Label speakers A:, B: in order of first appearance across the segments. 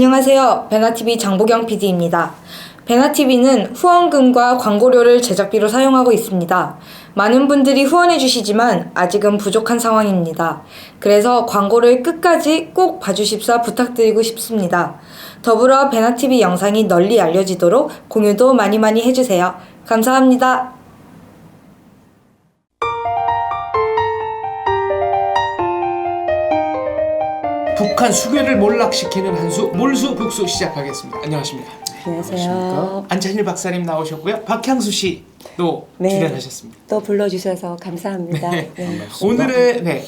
A: 안녕하세요. 베나TV 장보경 PD입니다. 베나TV는 후원금과 광고료를 제작비로 사용하고 있습니다. 많은 분들이 후원해 주시지만 아직은 부족한 상황입니다. 그래서 광고를 끝까지 꼭 봐주십사 부탁드리고 싶습니다. 더불어 베나TV 영상이 널리 알려지도록 공유도 많이 해주세요. 감사합니다.
B: 북한 수교를 몰락시키는 한수 몰수북수 시작하겠습니다. 안녕하십니까?
C: 안녕하세요.
B: 안찬일 박사님 나오셨고요. 박향수 씨도
C: 네.
B: 출연하셨습니다.
C: 또 불러주셔서 감사합니다.
B: 네.
C: 네.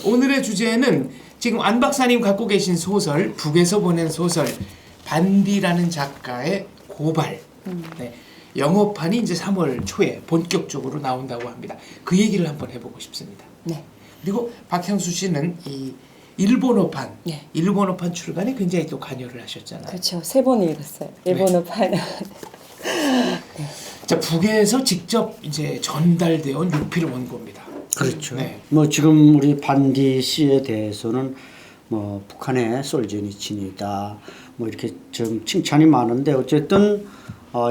B: 오늘의 주제는 지금 안 박사님 갖고 계신 소설 북에서 보낸 소설 반디라는 작가의 고발. 네. 영어판이 이제 3월 초에 본격적으로 나온다고 합니다. 그 얘기를 한번 해보고 싶습니다.
C: 네.
B: 그리고 박향수 씨는 이 일본어판,
C: 네.
B: 일본어판 출간에 굉장히 또 관여를 하셨잖아요.
C: 그렇죠. 3번 읽었어요. 일본어판.
B: 자, 북에서 직접 이제 전달되어 온 육필 원고입니다.
D: 그렇죠.
B: 네.
D: 뭐 지금 우리 반디 씨에 대해서는 뭐 북한의 솔제니친이다. 뭐 이렇게 좀 칭찬이 많은데 어쨌든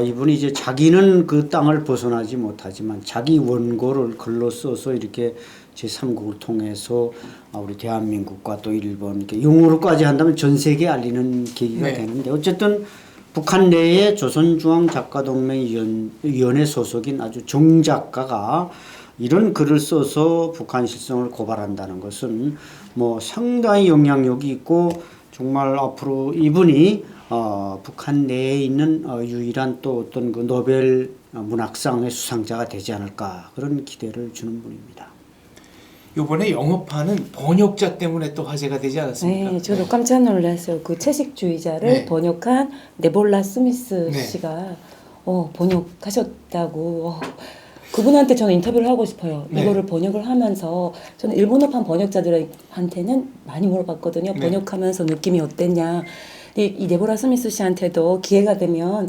D: 이분이 이제 자기는 그 땅을 벗어나지 못하지만 자기 원고를 글로 써서 이렇게 제3국을 통해서 우리 대한민국과 또 일본 이렇게 영어로까지 한다면 전 세계에 알리는 계기가
B: 네.
D: 되는데 어쨌든 북한 내에 조선중앙작가동맹위원회 소속인 아주 정작가가 이런 글을 써서 북한 실정을 고발한다는 것은 뭐 상당히 영향력이 있고 정말 앞으로 이분이 북한 내에 있는 유일한 또 어떤 그 노벨 문학상의 수상자가 되지 않을까 그런 기대를 주는 분입니다.
B: 이번에 영어판은 번역자 때문에 또 화제가 되지 않았습니까?
C: 네, 저도 깜짝 놀랐어요. 그 채식주의자를
B: 네.
C: 번역한 네볼라 스미스
B: 네.
C: 씨가 번역하셨다고. 그분한테 저는 인터뷰를 하고 싶어요.
B: 네.
C: 이거를 번역을 하면서 저는 일본어판 번역자들한테는 많이 물어봤거든요.
B: 네.
C: 번역하면서 느낌이 어땠냐. 이 네볼라 스미스 씨한테도 기회가 되면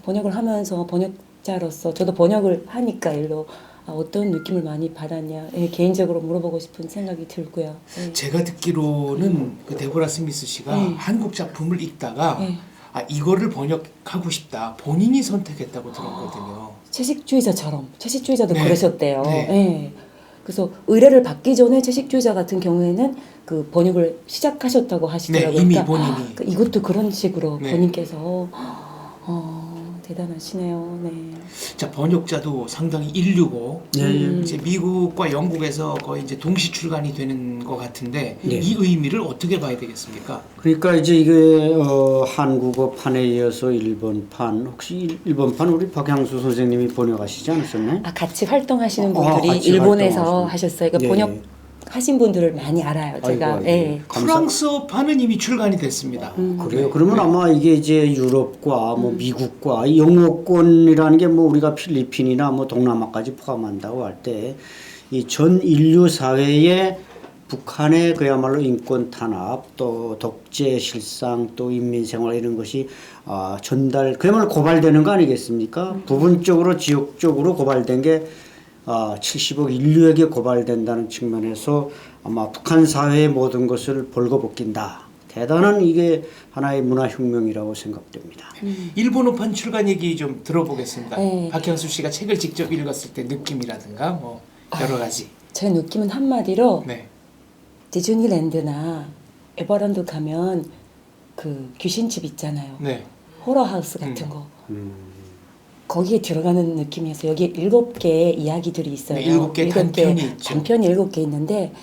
C: 번역을 하면서 번역자로서 저도 번역을 하니까 일로 어떤 느낌을 많이 받았냐. 개인적으로 물어보고 싶은 생각이 들고요.
B: 제가 듣기로는 그 데보라 스미스 씨가 한국 작품을 읽다가 이거를 번역하고 싶다. 본인이 선택했다고 들었거든요.
C: 채식주의자도
B: 네.
C: 그러셨대요.
B: 네.
C: 네. 그래서 의뢰를 받기 전에 채식주의자 같은 경우에는 그 번역을 시작하셨다고 하시더라고요.
B: 네, 이미
C: 그러니까
B: 본인이.
C: 이것도 그런 식으로
B: 네.
C: 본인께서 대단하시네요. 네.
B: 자, 번역자도 상당히 인류고 이제 미국과 영국에서 거의 이제 동시 출간이 되는 것 같은데
D: 네.
B: 이 의미를 어떻게 봐야 되겠습니까?
D: 그러니까 이제 이게 한국어판에 이어서 일본판 혹시 일본판 우리 박향수 선생님이 번역하시지 않았었나요?
C: 같이 활동하시는 분들이
D: 같이
C: 일본에서
D: 활동하시는.
C: 하셨어요. 그러니까
D: 예.
C: 번역하신 분들을 많이 알아요. 제가.
D: 아이고,
C: 예.
B: 프랑스어판은 이미 출간이 됐습니다.
D: 그래요. 그러면 아마 이게 이제 유럽과 뭐 미국과 이 영어권이라는 게 뭐 우리가 필리핀이나 뭐 동남아까지 포함한다고 할 때 이 전 인류 사회에 북한의 그야말로 인권 탄압 또 독재 실상 또 인민생활 이런 것이 전달 그야말로 고발되는 거 아니겠습니까? 부분적으로 지역적으로 고발된 게 70억 인류에게 고발된다는 측면에서 아마 북한 사회의 모든 것을 벌거벗긴다. 대단한 이게 하나의 문화혁명이라고 생각됩니다.
B: 일본어판 출간 얘기 좀 들어보겠습니다.
C: 네.
B: 박현수 씨가 책을 직접 읽었을 때 느낌이라든가 뭐 여러 가지.
C: 제 느낌은 한마디로
B: 네.
C: 디즈니랜드나 에버랜드 가면 그 귀신집 있잖아요.
B: 네.
C: 호러하우스 같은 거. 거기에 들어가는 느낌이어서 여기 7개의 이야기들이 있어요.
B: 네, 7개 단편이 있죠.
C: 단편이 7개 있는데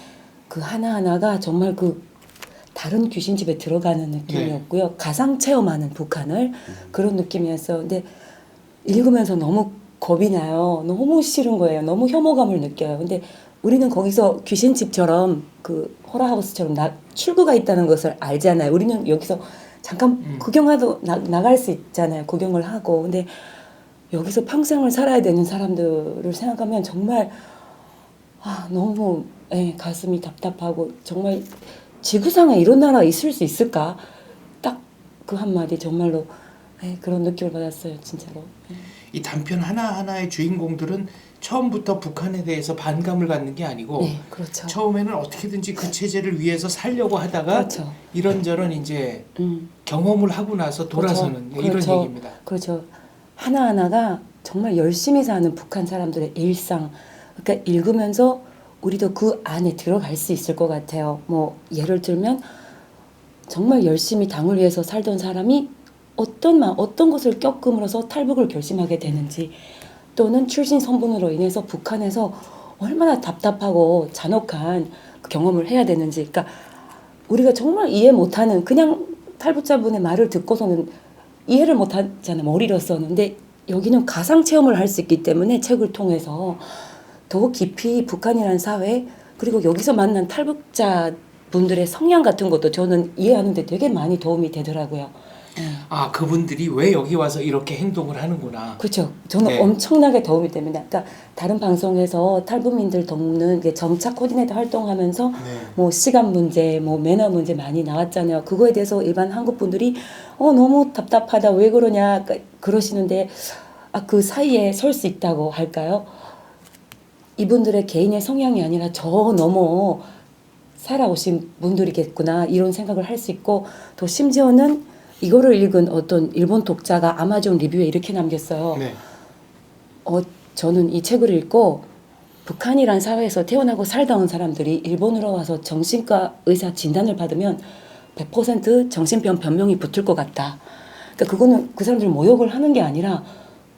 C: 그 하나하나가 정말 그 다른 귀신집에 들어가는 느낌이었고요.
B: 네.
C: 가상 체험하는 북한을 그런 느낌이었어요. 근데 읽으면서 너무 겁이 나요. 너무 싫은 거예요. 너무 혐오감을 느껴요. 근데 우리는 거기서 귀신집처럼 그 호러하우스처럼 출구가 있다는 것을 알잖아요. 우리는 여기서 잠깐 구경하러 나갈 수 있잖아요. 구경을 하고. 근데 여기서 평생을 살아야 되는 사람들을 생각하면 정말 너무 가슴이 답답하고 정말 지구상에 이런 나라가 있을 수 있을까? 딱 그 한마디 정말로 그런 느낌을 받았어요. 진짜로.
B: 이 단편 하나하나의 주인공들은 처음부터 북한에 대해서 반감을 갖는 게 아니고
C: 네, 그렇죠.
B: 처음에는 어떻게든지 그 체제를 위해서 살려고 하다가
C: 그렇죠.
B: 이런저런 이제 경험을 하고 나서 돌아서는
C: 그렇죠.
B: 이런
C: 그렇죠.
B: 얘기입니다.
C: 그렇죠. 하나하나가 정말 열심히 사는 북한 사람들의 일상. 그러니까 읽으면서 우리도 그 안에 들어갈 수 있을 것 같아요. 뭐 예를 들면 정말 열심히 당을 위해서 살던 사람이 어떤 것을 겪음으로써 탈북을 결심하게 되는지, 또는 출신 성분으로 인해서 북한에서 얼마나 답답하고 잔혹한 그 경험을 해야 되는지. 그러니까 우리가 정말 이해 못하는, 그냥 탈북자분의 말을 듣고서는 이해를 못하잖아요, 머리로서는. 근데 여기는 가상 체험을 할 수 있기 때문에 책을 통해서 더 깊이 북한이라는 사회, 그리고 여기서 만난 탈북자 분들의 성향 같은 것도 저는 이해하는데 되게 많이 도움이 되더라고요.
B: 아, 그분들이 왜 여기 와서 이렇게 행동을 하는구나.
C: 그렇죠. 저는
B: 네.
C: 엄청나게 도움이 됩니다. 그러니까 다른 방송에서 탈북민들 돕는 정착 코디네이터 활동하면서
B: 네.
C: 뭐 시간 문제, 뭐 매너 문제 많이 나왔잖아요. 그거에 대해서 일반 한국 분들이 너무 답답하다, 왜 그러냐 그러시는데, 그 사이에 설 수 있다고 할까요? 이분들의 개인의 성향이 아니라 저 너머 살아오신 분들이겠구나, 이런 생각을 할 수 있고, 또 심지어는 이거를 읽은 어떤 일본 독자가 아마존 리뷰에 이렇게 남겼어요.
B: 네.
C: 저는 이 책을 읽고 북한이란 사회에서 태어나고 살다 온 사람들이 일본으로 와서 정신과 의사 진단을 받으면 100% 정신병 변명이 붙을 것 같다. 그러니까 그거는 그 사람들 모욕을 하는 게 아니라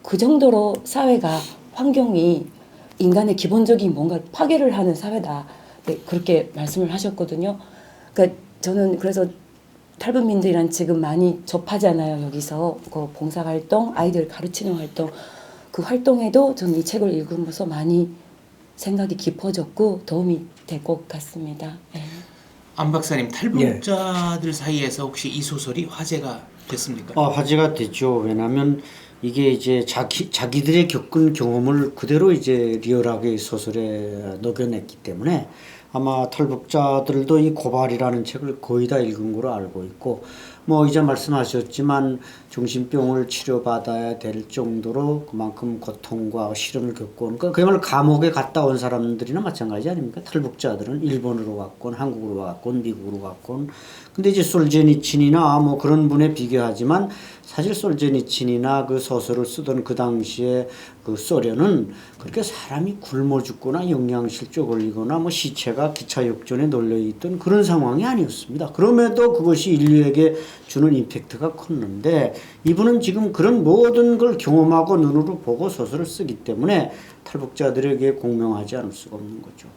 C: 그 정도로 사회가, 환경이 인간의 기본적인 뭔가 파괴를 하는 사회다. 네, 그렇게 말씀을 하셨거든요. 그러니까 저는 그래서 탈북민들이란 지금 많이 접하잖아요. 여기서 그 봉사활동, 아이들 가르치는 활동, 그 활동에도 저는 이 책을 읽으면서 많이 생각이 깊어졌고 도움이 될 것 같습니다. 네.
B: 안 박사님, 탈북자들 사이에서 혹시 이 소설이 화제가 됐습니까?
D: 화제가 됐죠. 왜냐하면 이게 이제 자기들의 겪은 경험을 그대로 이제 리얼하게 소설에 녹여냈기 때문에 아마 탈북자들도 이 고발이라는 책을 거의 다 읽은 걸로 알고 있고, 뭐 이제 말씀하셨지만 정신병을 치료받아야 될 정도로 그만큼 고통과 시련을 겪고 온, 그야말로 감옥에 갔다 온 사람들이나 마찬가지 아닙니까? 탈북자들은 일본으로 갔건 한국으로 갔건 미국으로 갔건. 근데 이제 솔제니친이나 뭐 그런 분에 비교하지만 사실 솔제니친이나 그 소설을 쓰던 그 당시에 그 소련은 그렇게 사람이 굶어 죽거나 영양실조 걸리거나 뭐 시체가 기차 역전에 널려 있던 그런 상황이 아니었습니다. 그럼에도 그것이 인류에게 주는 임팩트가 컸는데, 이분은 지금 그런 모든 걸 경험하고 눈으로 보고 소설을 쓰기 때문에 탈북자들에게 공명하지 않을 수가 없는 거죠.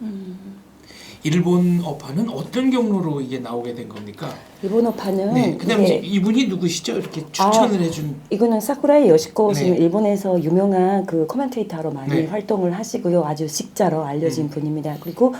B: 일본어판은 어떤 경로로 이게 나오게 된 겁니까?
C: 일본어판은
B: 네, 그다음에 이분이 누구시죠? 이렇게 추천을 해준.
C: 이거는 사쿠라이 요시코 씨는
B: 네.
C: 일본에서 유명한 그 코멘테이터로 많이
B: 네.
C: 활동을 하시고요. 아주 식자로 알려진 분입니다. 그리고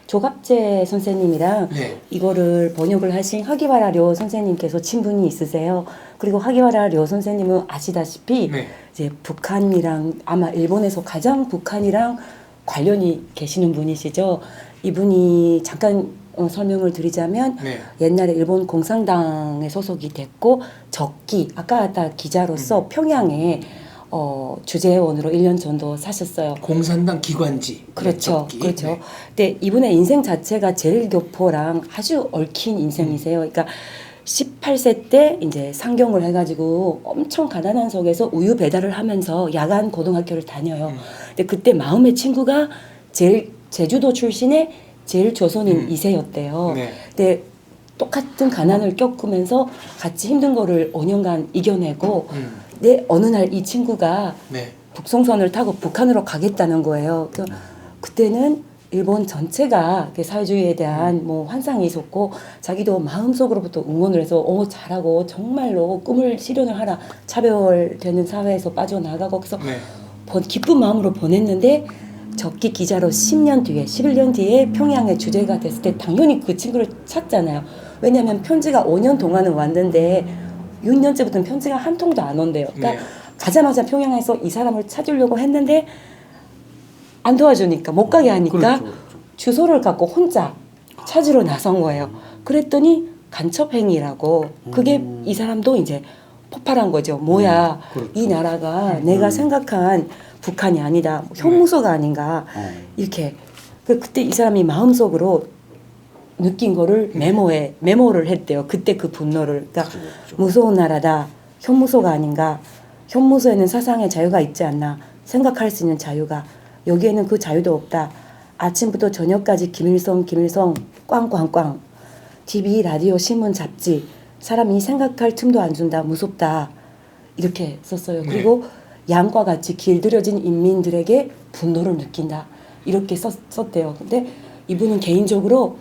C: 조갑재 선생님이랑
B: 네.
C: 이거를 번역을 하신 하기와라 료 선생님께서 친분이 있으세요. 그리고 하기와라 료 선생님은 아시다시피
B: 네.
C: 이제 북한이랑, 아마 일본에서 가장 북한이랑 관련이 계시는 분이시죠. 이분이 잠깐 설명을 드리자면
B: 네.
C: 옛날에 일본 공산당에 소속이 됐고 적기, 아까 기자로서 평양에 주재원으로 1년 정도 사셨어요.
B: 공산당 기관지.
C: 그렇죠.
B: 네,
C: 그렇죠.
B: 네.
C: 근데 이분의 인생 자체가 제일교포랑 아주 얽힌 인생이세요. 그러니까 18세 때 이제 상경을 해가지고 엄청 가난한 속에서 우유 배달을 하면서 야간 고등학교를 다녀요. 근데 그때 마음의 친구가 제주도 출신의 제일 조선인 2세였대요.
B: 네.
C: 근데 똑같은 가난을 겪으면서 같이 힘든 거를 5년간 이겨내고, 근데 어느 날 이 친구가
B: 네.
C: 북송선을 타고 북한으로 가겠다는 거예요. 그때는 일본 전체가 사회주의에 대한 뭐 환상이 있었고, 자기도 마음속으로부터 응원을 해서 잘하고 정말로 꿈을 실현을 하라, 차별되는 사회에서 빠져나가고, 그래서
B: 네.
C: 기쁜 마음으로 보냈는데, 적기 기자로 10년 뒤에, 11년 뒤에 평양에 주재가 됐을 때 당연히 그 친구를 찾잖아요. 왜냐하면 편지가 5년 동안은 왔는데 6년째부터는 편지가 한 통도 안 온대요. 그러니까
B: 네.
C: 가자마자 평양에서 이 사람을 찾으려고 했는데 안 도와주니까, 못 가게 하니까
D: 그렇죠, 그렇죠.
C: 주소를 갖고 혼자 찾으러 나선 거예요. 그랬더니 간첩행위라고, 그게 이 사람도 이제 폭발한 거죠. 뭐야,
D: 그렇죠.
C: 이 나라가 내가 생각한 북한이 아니다, 현무소가 아닌가, 이렇게. 그때 이 사람이 마음속으로 느낀 거를 메모를 했대요. 그때 그 분노를. 그러니까 무서운 나라다. 현무소가 아닌가. 현무소에는 사상의 자유가 있지 않나. 생각할 수 있는 자유가. 여기에는 그 자유도 없다. 아침부터 저녁까지 김일성 꽝꽝꽝. TV, 라디오, 신문, 잡지. 사람이 생각할 틈도 안 준다. 무섭다. 이렇게 썼어요. 그리고 양과 같이 길들여진 인민들에게 분노를 느낀다. 이렇게 썼대요. 근데 이분은 개인적으로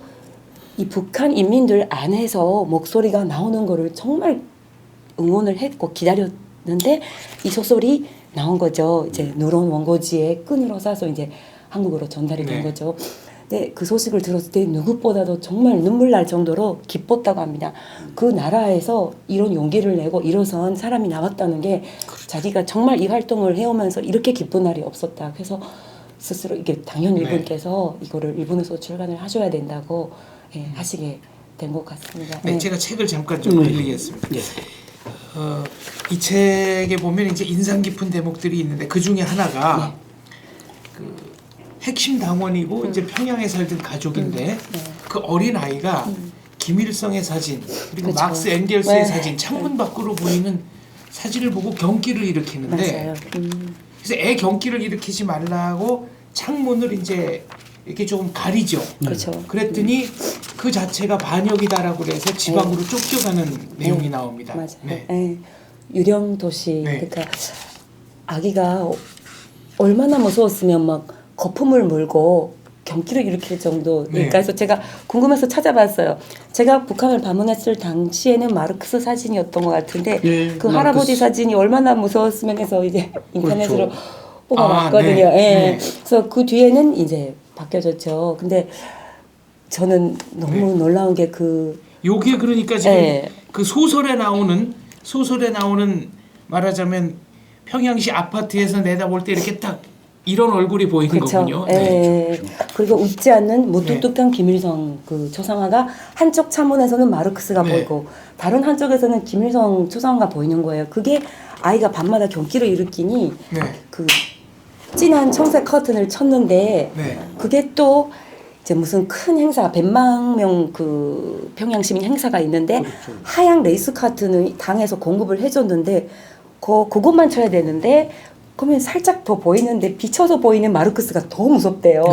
C: 이 북한 인민들 안에서 목소리가 나오는 거를 정말 응원을 했고 기다렸는데 이 소설이 나온 거죠. 이제 누런 원고지에 끈으로 싸서 이제 한국으로 전달이 된 거죠. 근데 그 소식을 들었을 때 누구보다도 정말 눈물 날 정도로 기뻤다고 합니다. 그 나라에서 이런 용기를 내고 일어선 사람이 나왔다는 게 자기가 정말 이 활동을 해오면서 이렇게 기쁜 날이 없었다. 그래서 스스로 이게 당연히 이분께서 이거를 일본에서 출간을 하셔야 된다고 하시게 된 것 같습니다.
B: 네, 제가 책을 잠깐 좀 빌리겠습니다. 이 책에 보면 이제 인상 깊은 대목들이 있는데 그 중에 하나가 그 핵심 당원이고 이제 평양에 살던 가족인데 그 어린 아이가 김일성의 사진 그리고
C: 그쵸.
B: 막스 엥겔스의 사진 창문 밖으로 보이는 사진을 보고 경기를 일으키는데
C: 맞아요.
B: 그래서 애 경기를 일으키지 말라고 창문을 이제 이렇게 좀 가리죠.
C: 그렇죠.
B: 그랬더니 그 자체가 반역이다라고 해서 지방으로 쫓겨가는 내용이 나옵니다.
C: 맞아요.
B: 네.
C: 네. 유령 도시.
B: 네.
C: 그러니까 아기가 얼마나 무서웠으면 막 거품을 물고 경기를 일으킬 정도. 그러니까 그래서 제가 궁금해서 찾아봤어요. 제가 북한을 방문했을 당시에는 마르크스 사진이었던 것 같은데 그
D: 마르크스.
C: 할아버지 사진이 얼마나 무서웠으면 해서 이제 인터넷으로
D: 그렇죠.
C: 뽑아봤거든요.
B: 네.
C: 예. 그래서 그 뒤에는 이제 바뀌어졌죠. 근데 저는 너무 놀라운 게 그
B: 요게 그러니까 지금
C: 네.
B: 그 소설에 나오는 말하자면 평양시 아파트에서 내다볼 때 이렇게 딱 이런 얼굴이 보이는
C: 그렇죠.
B: 거군요.
C: 예.
B: 네.
C: 그리고 웃지 않는 무뚝뚝한 김일성 그 초상화가 한쪽 창문에서는 마르크스가
B: 네.
C: 보이고 다른 한쪽에서는 김일성 초상화가 보이는 거예요. 그게 아이가 밤마다 경기를 일으키니
B: 네.
C: 그 진한 청색 커튼을 쳤는데
B: 네.
C: 그게 또 이제 무슨 큰 행사 100만 명 그 평양 시민 행사가 있는데 하얀 레이스 커튼을 당에서 공급을 해줬는데 그것만 쳐야 되는데 그러면 살짝 더 보이는데 비쳐서 보이는 마르크스가 더 무섭대요.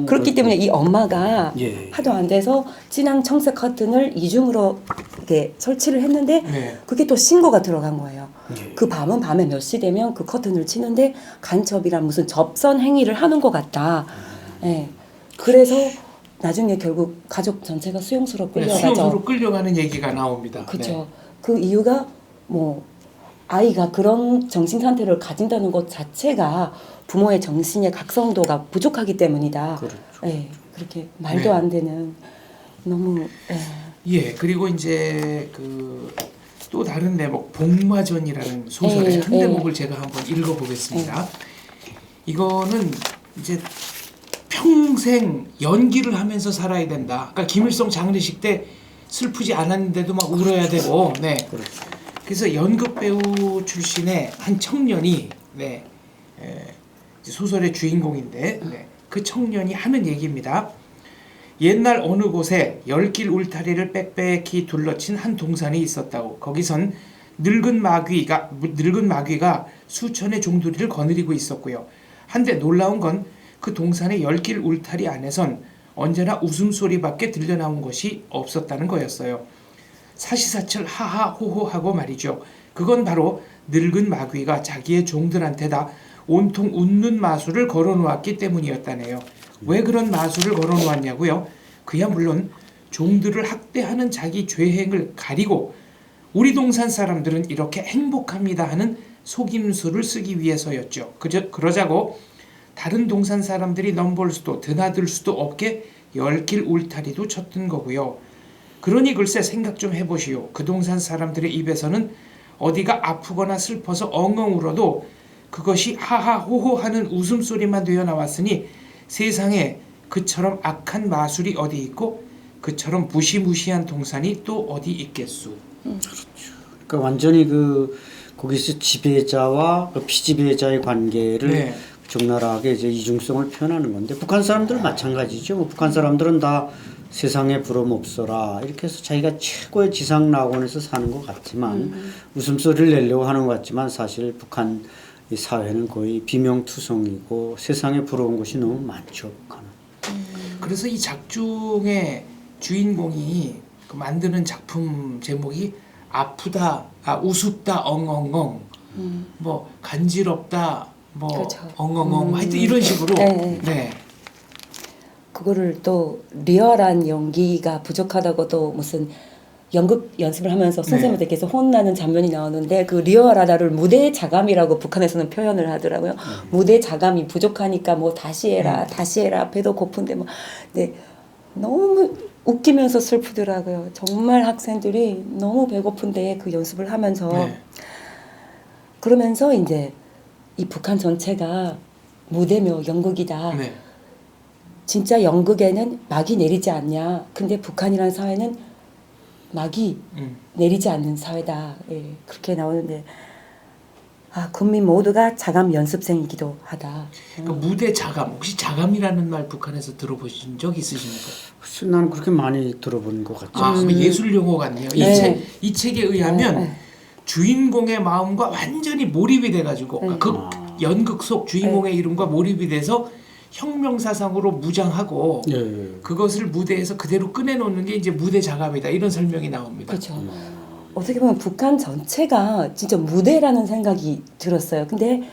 C: 그렇기 때문에 이 엄마가
D: 예.
C: 하도 안 돼서 진한 청색 커튼을 이중으로 이렇게 설치를 했는데
B: 네.
C: 그게 또 신고가 들어간 거예요.
D: 예.
C: 그 밤은 밤에 몇 시 되면 그 커튼을 치는데 간첩이란 무슨 접선 행위를 하는 것 같다. 예. 그래서 나중에 결국 가족 전체가 수용소로 끌려가죠.
B: 수용소로 끌려가는 얘기가 나옵니다.
C: 그렇죠.
B: 네.
C: 그 이유가 뭐 아이가 그런 정신 상태를 가진다는 것 자체가 부모의 정신의 각성도가 부족하기 때문이다.
D: 그렇죠.
C: 예, 그렇게 말도
B: 네.
C: 안 되는 너무
B: 예, 그리고 이제 그 또 다른 대목 복마전이라는 소설의
C: 예,
B: 한
C: 예.
B: 대목을 제가 한번 읽어보겠습니다. 이거는 이제 평생 연기를 하면서 살아야 된다. 그러니까 김일성 장례식 때 슬프지 않았는데도 막 울어야 되고, 네. 그래서 연극 배우 출신의 한 청년이, 네, 이제 소설의 주인공인데, 네, 그 청년이 하는 얘기입니다. 옛날 어느 곳에 10길 울타리를 빽빽히 둘러친 한 동산이 있었다고. 거기선 늙은 마귀가 수천의 종두리를 거느리고 있었고요. 한데 놀라운 건 그 동산의 10길 울타리 안에선 언제나 웃음소리밖에 들려나온 것이 없었다는 거였어요. 사시사철 하하호호하고 말이죠. 그건 바로 늙은 마귀가 자기의 종들한테다 온통 웃는 마술을 걸어놓았기 때문이었다네요. 왜 그런 마술을 걸어놓았냐고요? 그야 물론 종들을 학대하는 자기 죄행을 가리고 우리 동산 사람들은 이렇게 행복합니다 하는 속임수를 쓰기 위해서였죠. 그러자고 다른 동산 사람들이 넘볼 수도 드나들 수도 없게 10길 울타리도 쳤던 거고요. 그러니 글쎄 생각 좀 해보시오. 그 동산 사람들의 입에서는 어디가 아프거나 슬퍼서 엉엉 울어도 그것이 하하호호 하는 웃음소리만 되어 나왔으니 세상에 그처럼 악한 마술이 어디 있고 그처럼 무시무시한 동산이 또 어디 있겠소.
D: 그러니까 완전히 거기서 지배자와 그 피지배자의 관계를
B: 네.
D: 적나라하게 이제 이중성을 표현하는 건데 북한 사람들은 마찬가지죠. 북한 사람들은 다 세상에 부러움 없어라 이렇게 해서 자기가 최고의 지상 낙원에서 사는 것 같지만 웃음소리를 내려고 하는 것 같지만 사실 북한 이 사회는 거의 비명투성이고 세상에 부러운 것이 너무 많죠. 북한은.
B: 그래서 이 작중의 주인공이 그 만드는 작품 제목이 아프다, 우습다, 엉엉엉, 뭐 간지럽다, 뭐
C: 그렇죠.
B: 엉엉엉, 하여튼 이런 식으로.
C: 네.
B: 네.
C: 그거를 또 리얼한 연기가 부족하다고도 무슨 연극 연습을 하면서 선생님한테 계속 혼나는 장면이 나오는데 그 리얼하다를 무대 자감이라고 북한에서는 표현을 하더라고요. 무대 자감이 부족하니까 뭐 다시 해라, 다시 해라, 배도 고픈데 뭐. 네, 너무 웃기면서 슬프더라고요. 정말 학생들이 너무 배고픈데 그 연습을 하면서
B: 네.
C: 그러면서 이제 이 북한 전체가 무대며 연극이다.
B: 네.
C: 진짜 연극에는 막이 내리지 않냐. 근데 북한이라는 사회는 막이 내리지 않는 사회다. 예, 그렇게 나오는데 국민 모두가 자감 연습생이기도 하다.
B: 그 무대 자감, 혹시 자감이라는 말 북한에서 들어보신 적 있으십니까?
D: 글쎄 나는 그렇게 많이 들어본 것 같지
B: 아,
D: 않습니다.
B: 그 예술 용어 같네요.
C: 네.
B: 이 책에 의하면
C: 네.
B: 주인공의 마음과 완전히 몰입이 돼가지고 연극 속 주인공의 이름과 몰입이 돼서 혁명사상으로 무장하고
D: 예.
B: 그것을 무대에서 그대로 꺼내놓는 게 이제 무대 자감이다 이런 설명이 나옵니다.
C: 그렇죠. 어떻게 보면 북한 전체가 진짜 무대라는 생각이 들었어요. 근데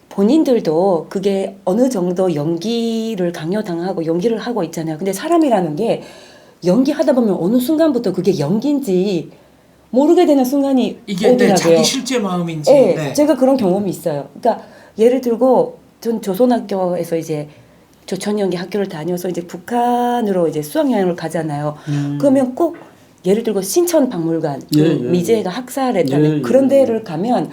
C: 본인들도 그게 어느 정도 연기를 강요당하고 연기를 하고 있잖아요. 근데 사람이라는 게 연기하다 보면 어느 순간부터 그게 연기인지 모르게 되는 순간이
B: 이게
C: 오더라고요.
B: 자기 실제 마음인지.
C: 네,
B: 네.
C: 제가 그런 경험이 있어요. 그러니까 예를 들고 전 조선학교에서 이제 조천연기 학교를 다녀서 이제 북한으로 이제 수학여행을 가잖아요. 그러면 꼭 예를 들고 신천박물관 그
D: 예, 예,
C: 미제가 학살했다는
D: 예,
C: 그런
D: 예,
C: 데를 가면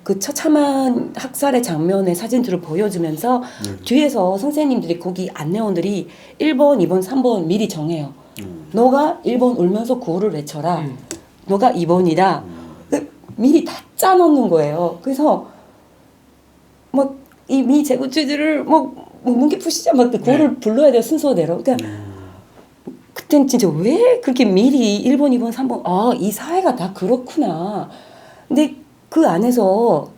C: 그 처참한 학살의 장면의 사진들을 보여주면서 뒤에서 선생님들이 거기 안내원들이 1번, 2번, 3번 미리 정해요. 너가 1번 울면서 구호를 외쳐라. 너가 2번이다. 미리 다 짜놓는 거예요. 그래서 뭐 이 미 제국주의들을 뭐 문기 푸시자 막 구호를 불러야 돼요 순서대로. 그러니까 그땐 진짜 왜 그렇게 미리 1번, 2번, 3번 이 사회가 다 그렇구나. 근데 그 안에서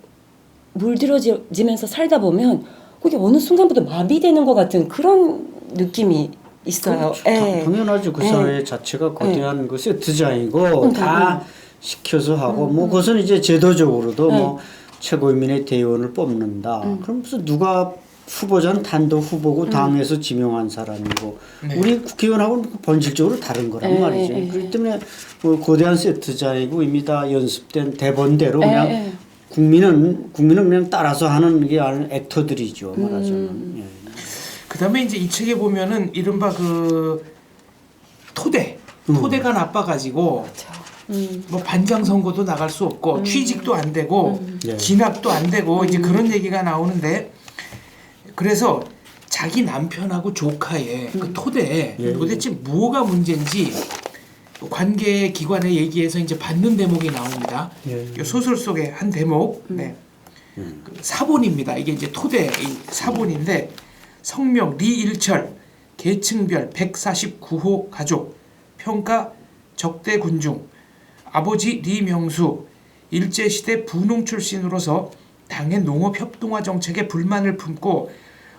C: 물들어지면서 살다 보면 그게 어느 순간부터 마비되는 것 같은 그런 느낌이 있어요.
D: 그렇죠.
C: 예.
D: 당연하죠. 그
C: 예.
D: 사회 자체가 거대한 그 세트장이고 다 시켜서 하고 뭐 그것은 이제 제도적으로도 뭐 최고인민의 대의원을 뽑는다. 그럼 무슨 누가 후보자는 단독 후보고 당에서 지명한 사람이고
B: 네.
D: 우리 국회의원하고는 본질적으로 다른 거란 말이죠. 그렇기 때문에 뭐 거대한 세트장이고 이미 다 연습된 대본대로 그냥 국민은 그냥 따라서 하는 게 아닌 액터들이죠. 말하자면. 예.
B: 그다음에 이제 이 책에 보면은 이른바 그 토대가 나빠가지고 뭐 반장 선거도 나갈 수 없고 취직도 안 되고
D: 예.
B: 진학도 안 되고 이제 그런 얘기가 나오는데 그래서 자기 남편하고 조카의 그 토대에
D: 예.
B: 도대체 뭐가 문제인지 관계 기관에 얘기해서 이제 받는 대목이 나옵니다.
D: 예.
B: 이 소설 속의 한 대목, 네. 그 사본입니다. 이게 이제 토대 사본인데 성명 리일철, 계층별 149호 가족, 평가 적대 군중, 아버지 리명수, 일제시대 부농 출신으로서 당의 농업협동화 정책에 불만을 품고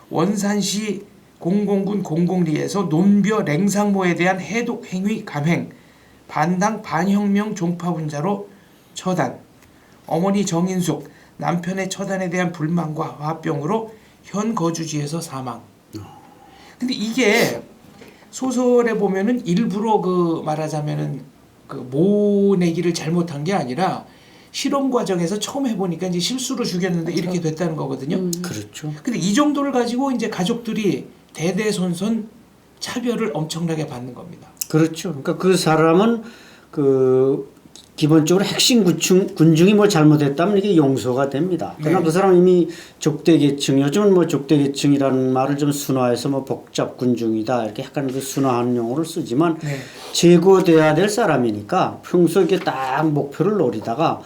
B: 원산시 공공군 공공리에서 논벼 랭상모에 대한 해독 행위 감행, 반당 반혁명 종파분자로 처단, 어머니 정인숙, 남편의 처단에 대한 불만과 화병으로 현 거주지에서 사망. 근데 이게 소설에 보면은 일부러 그 말하자면은 그 모내기를 잘못한 게 아니라 실험 과정에서 처음 해보니까 이제 실수로 죽였는데 이렇게 됐다는 거거든요.
D: 그렇죠.
B: 근데 이 정도를 가지고 이제 가족들이 대대손손 차별을 엄청나게 받는 겁니다.
D: 그렇죠. 그러니까 그 사람은 그 기본적으로 핵심 군중이 뭘 잘못했다면 이게 용서가 됩니다. 그러나
B: 네.
D: 그 사람 이미 족대계층, 요즘은 뭐 족대계층이라는 말을 좀 순화해서 뭐 복잡 군중이다 이렇게 약간 그 순화하는 용어를 쓰지만
B: 네.
D: 제거돼야 될 사람이니까 평소 이렇게 딱 목표를 노리다가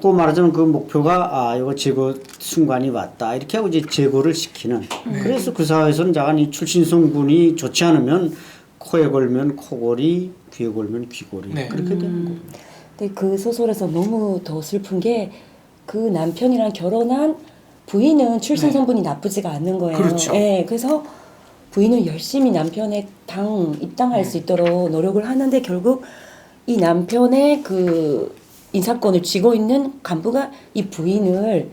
D: 그 말하자면 그 목표가 이거 제거 순간이 왔다 이렇게 하고 이제 제거를 시키는. 그래서 그 사회에서는 자간 이 출신성군이 좋지 않으면 코에 걸면 코골이, 귀에 걸면 귀골이
B: 네.
D: 그렇게 되는 거예요.
C: 근데 그 소설에서 너무 더 슬픈 게 그 남편이랑 결혼한 부인은 출산
B: 네.
C: 성분이 나쁘지가 않는 거예요.
B: 그렇죠.
C: 예, 그래서 부인은 열심히 남편의 입당할 수 있도록 노력을 하는데 결국 이 남편의 그 인사권을 쥐고 있는 간부가 이 부인을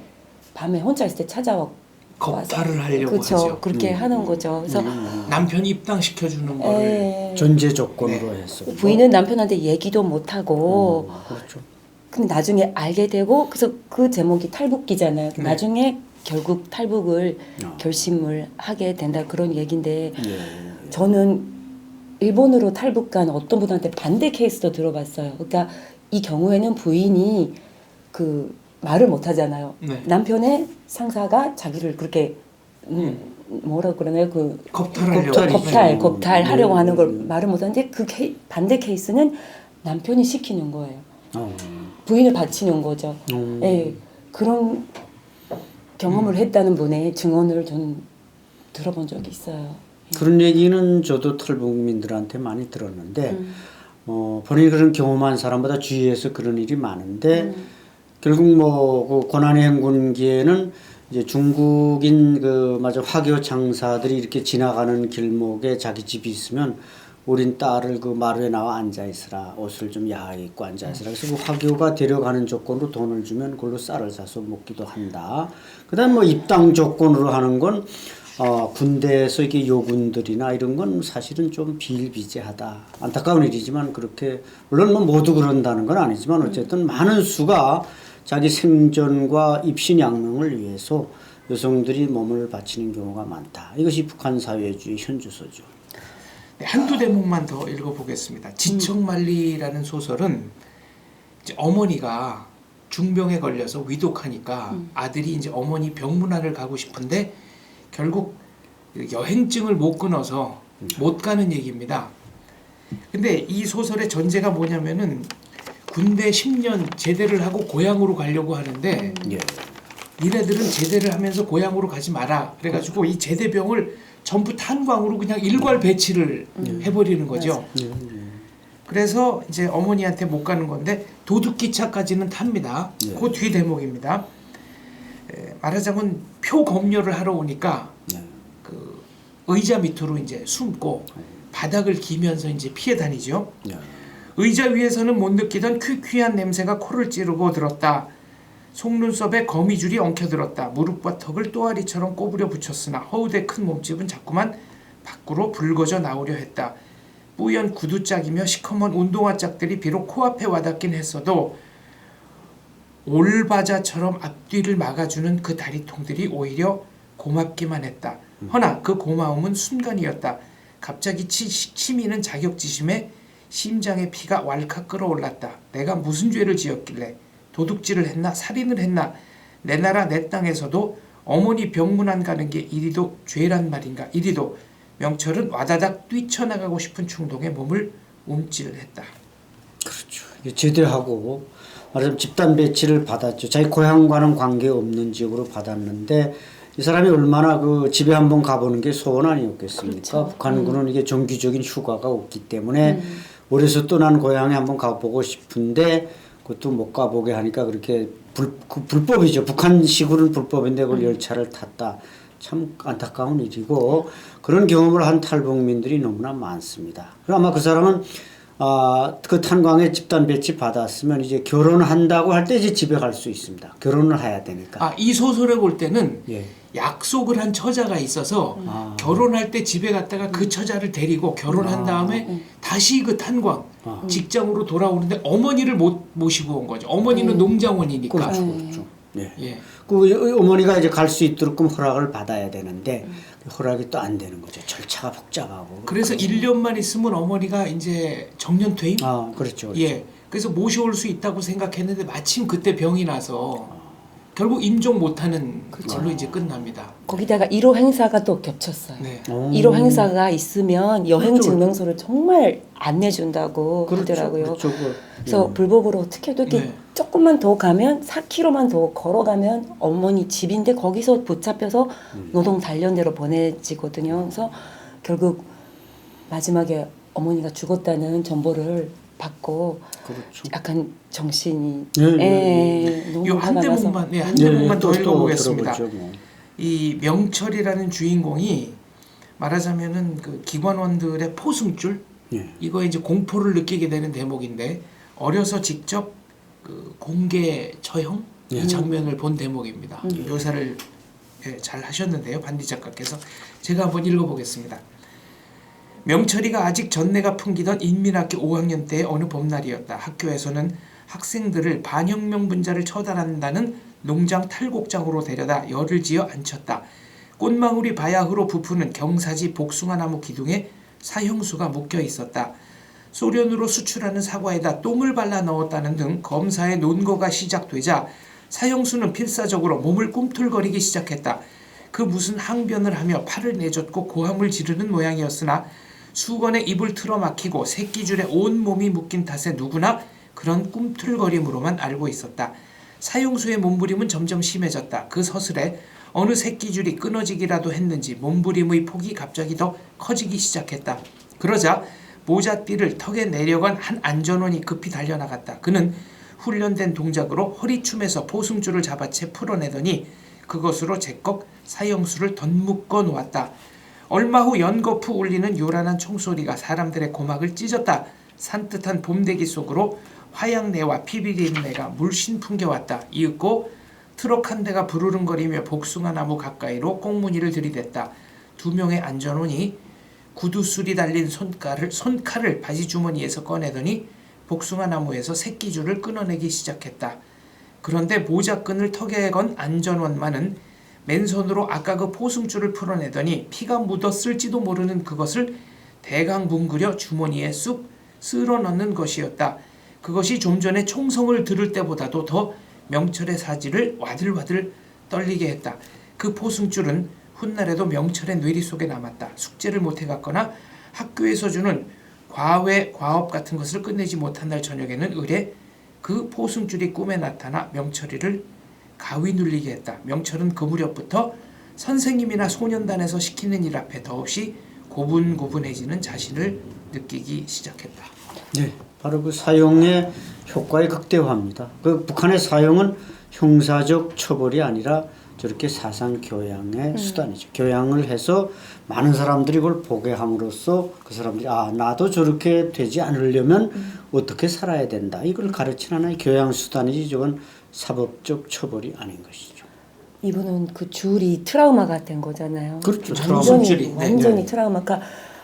C: 밤에 혼자 있을 때 찾아와
B: 겁탈을 하려고
C: 그렇죠.
B: 하죠.
C: 그렇게 하는 거죠. 그래서
B: 남편이 입당시켜 주는 거를
C: 예,
D: 존재 조건으로
B: 네.
D: 해서
C: 부인은 남편한테 얘기도 못 하고
D: 그렇죠.
C: 근데 나중에 알게 되고 그래서 그 제목이 탈북기잖아요.
B: 네.
C: 나중에 결국 탈북을
D: 어.
C: 결심을 하게 된다 그런 얘기인데
D: 예.
C: 저는 일본으로 탈북 간 어떤 분한테 반대 케이스도 들어봤어요. 그러니까 이 경우에는 부인이 그 말을 못 하잖아요.
B: 네.
C: 남편의 상사가 자기를 그렇게 뭐라 그러나요? 그
B: 겁탈하려고
C: 겁탈하려고 하는 걸
D: 네.
C: 말을 못 하는데 그 반대 케이스는 남편이 시키는 거예요.
D: 어.
C: 부인을 바치는 거죠. 예, 그런 경험을 했다는 분의 증언을 전 들어본 적이 있어요.
D: 그런 얘기는 저도 탈북민들한테 많이 들었는데 본인이 그런 경험한 사람보다 주위에서 그런 일이 많은데 결국 뭐그 고난의 행군기에는 이제 중국인 그 맞아 화교 장사들이 이렇게 지나가는 길목에 자기 집이 있으면 우린 딸을 그 마루에 나와 앉아 있으라 옷을 좀 야하게 입고 앉아 있으라 그래서 그 화교가 데려가는 조건으로 돈을 주면 그걸로 쌀을 사서 먹기도 한다. 그다음 뭐 입당 조건으로 하는 건 군대에서 이게 요군들이나 이런 건 사실은 좀 비일비재하다. 안타까운 일이지만 그렇게 물론 뭐 모두 그런다는 건 아니지만 어쨌든 많은 수가 자기 생존과 입신양명을 위해서 여성들이 몸을 바치는 경우가 많다. 이것이 북한 사회주의 현주소죠.
B: 네, 한두 대목만 더 읽어보겠습니다. 지척만리라는 소설은 이제 어머니가 중병에 걸려서 위독하니까 아들이 이제 어머니 병문안을 가고 싶은데 결국 여행증을 못 끊어서 못 가는 얘기입니다. 근데 이 소설의 전제가 뭐냐면은 군대 10년 제대를 하고 고향으로 가려고 하는데
D: 예.
B: 니네들은 제대를 하면서 고향으로 가지 마라. 그래가지고 이 제대병을 전부 탄광으로 그냥 일괄 배치를 해버리는 거죠. 그래서 이제 어머니한테 못 가는 건데 도둑기차까지는 탑니다.
D: 예.
B: 그 뒤 대목입니다. 말하자면 표 검열을 하러 오니까
D: 예.
B: 그 의자 밑으로 이제 숨고 바닥을 기면서 이제 피해 다니죠.
D: 예.
B: 의자 위에서는 못 느끼던 퀴퀴한 냄새가 코를 찌르고 들었다. 속눈썹에 거미줄이 엉켜들었다. 무릎과 턱을 또아리처럼 꼬부려 붙였으나 허우대 큰 몸집은 자꾸만 밖으로 붉어져 나오려 했다. 뿌연 구두짝이며 시커먼 운동화짝들이 비록 코앞에 와닿긴 했어도 올바자처럼 앞뒤를 막아주는 그 다리통들이 오히려 고맙기만 했다. 허나 그 고마움은 순간이었다. 갑자기 치미는 자격지심에 심장의 피가 왈칵 끓어올랐다. 내가 무슨 죄를 지었길래 도둑질을 했나 살인을 했나 내 나라 내 땅에서도 어머니 병문안 가는 게 이리도 죄란 말인가. 이리도 명철은 와다닥 뛰쳐나가고 싶은 충동에 몸을 움찔했다.
D: 그렇죠. 이게 제대하고 말하자면 집단 배치를 받았죠. 자기 고향과는 관계없는 지역으로 받았는데 이 사람이 얼마나 그 집에 한번 가보는 게 소원 아니었겠습니까?
C: 그렇죠.
D: 북한군은 이게 정기적인 휴가가 없기 때문에 어려서 또 난 고향에 한번 가보고 싶은데 그것도 못 가보게 하니까 그렇게 불법이죠. 북한식으로는 불법인데 그걸 열차를 탔다. 참 안타까운 일이고 그런 경험을 한 탈북민들이 너무나 많습니다. 아마 그 사람은 그 탄광에 집단 배치 받았으면 이제 결혼한다고 할 때 이제 집에 갈 수 있습니다. 결혼을 해야 되니까.
B: 이 소설에 볼 때는
D: 예.
B: 약속을 한 처자가 있어서 결혼할 때 집에 갔다가 그 처자를 데리고 결혼한 다음에 다시 그 탄광 직장으로 돌아오는데 어머니를 못 모시고 온 거죠. 어머니는 농장원이니까.
D: 그렇죠, 그렇죠. 예.
B: 예.
D: 그 어머니가 이제 갈 수 있도록 그럼 허락을 받아야 되는데 허락이 또 안 되는 거죠. 절차가 복잡하고.
B: 그래서 1년만 있으면 어머니가 이제 정년 퇴임?
D: 그렇죠.
B: 예. 그래서 모셔올 수 있다고 생각했는데 마침 그때 병이 나서 결국 임종 못하는 걸로 이제 끝납니다.
C: 거기다가 1호 행사가 또 겹쳤어요.
B: 네.
C: 1호 행사가 있으면 여행
D: 그렇죠.
C: 증명서를 정말 안 내준다고 하더라고요.
D: 그렇죠.
C: 그래서 불법으로 어떻게 해도 이렇게
B: 네.
C: 조금만 더 가면 4km만 더 걸어가면 어머니 집인데 거기서 붙잡혀서 노동 단련대로 보내지거든요. 그래서 결국 마지막에 어머니가 죽었다는 정보를 받고
D: 그렇죠.
C: 약간 정신이
D: 네, 네,
C: 너무
B: 요 한
C: 화가 나서
B: 대목만 한 대목만 더
D: 또
B: 읽어보겠습니다.
D: 들어보죠, 뭐.
B: 이 명철이라는 주인공이 말하자면은 그 기관원들의 포승줄
D: 예.
B: 이거 이제 공포를 느끼게 되는 대목인데 어려서 직접 그 공개 처형
D: 예.
B: 이 장면을 본 대목입니다. 묘사를 잘 하셨는데요, 반디 작가께서. 제가 한번 읽어보겠습니다. 명철이가 아직 전내가 풍기던 인민학교 5학년 때의 어느 봄날이었다. 학교에서는 학생들을 반혁명 분자를 처단한다는 농장 탈곡장으로 데려다 열을 지어 앉혔다. 꽃망울이 바야흐로 부푸는 경사지 복숭아나무 기둥에 사형수가 묶여 있었다. 소련으로 수출하는 사과에다 똥을 발라 넣었다는 등 검사의 논거가 시작되자 사형수는 필사적으로 몸을 꿈틀거리기 시작했다. 그 무슨 항변을 하며 팔을 내젓고 고함을 지르는 모양이었으나 수건에 입을 틀어막히고 새끼줄에 온몸이 묶인 탓에 누구나 그런 꿈틀거림으로만 알고 있었다. 사형수의 몸부림은 점점 심해졌다. 그 서슬에 어느 새끼줄이 끊어지기라도 했는지 몸부림의 폭이 갑자기 더 커지기 시작했다. 그러자 모자띠를 턱에 내려간 한 안전원이 급히 달려나갔다. 그는 훈련된 동작으로 허리춤에서 포승줄을 잡아채 풀어내더니 그것으로 제꺽 사형수를 덧묶어 놓았다. 얼마 후 연거푸 울리는 요란한 총소리가 사람들의 고막을 찢었다. 산뜻한 봄대기 속으로 화양내와 피비린내가 물씬 풍겨왔다. 이윽고 트럭 한 대가 부르릉거리며 복숭아나무 가까이로 꽁무니를 들이댔다. 두 명의 안전원이 구두술이 달린 손칼을 바지 주머니에서 꺼내더니 복숭아나무에서 새끼줄을 끊어내기 시작했다. 그런데 모자끈을 턱에 건 안전원만은 맨손으로 아까 그 포승줄을 풀어내더니 피가 묻었을지도 모르는 그것을 대강 뭉그려 주머니에 쑥 쓸어 넣는 것이었다. 그것이 좀 전에 총성을 들을 때보다도 더 명철의 사지를 와들와들 떨리게 했다. 그 포승줄은 훗날에도 명철의 뇌리 속에 남았다. 숙제를 못해갔거나 학교에서 주는 과외, 과업 같은 것을 끝내지 못한 날 저녁에는 을에 그 포승줄이 꿈에 나타나 명철이를 가위 눌리게 했다. 명철은 그 무렵부터 선생님이나 소년단에서 시키는 일 앞에 더없이 고분고분해지는 자신을 느끼기 시작했다.
D: 네, 바로 그 사형의 효과의 극대화입니다. 그 북한의 사형은 형사적 처벌이 아니라 저렇게 사상 교양의 수단이죠. 교양을 해서 많은 사람들이 그걸 보게 함으로써 그 사람들이 아 나도 저렇게 되지 않으려면 어떻게 살아야 된다. 이걸 가르치는 하나의 교양 수단이지 저건 사법적 처벌이 아닌 것이죠.
C: 이분은 그 줄이 트라우마가 된 거잖아요.
D: 그렇죠.
B: 줄이.
C: 완전히
B: 네.
C: 트라우마가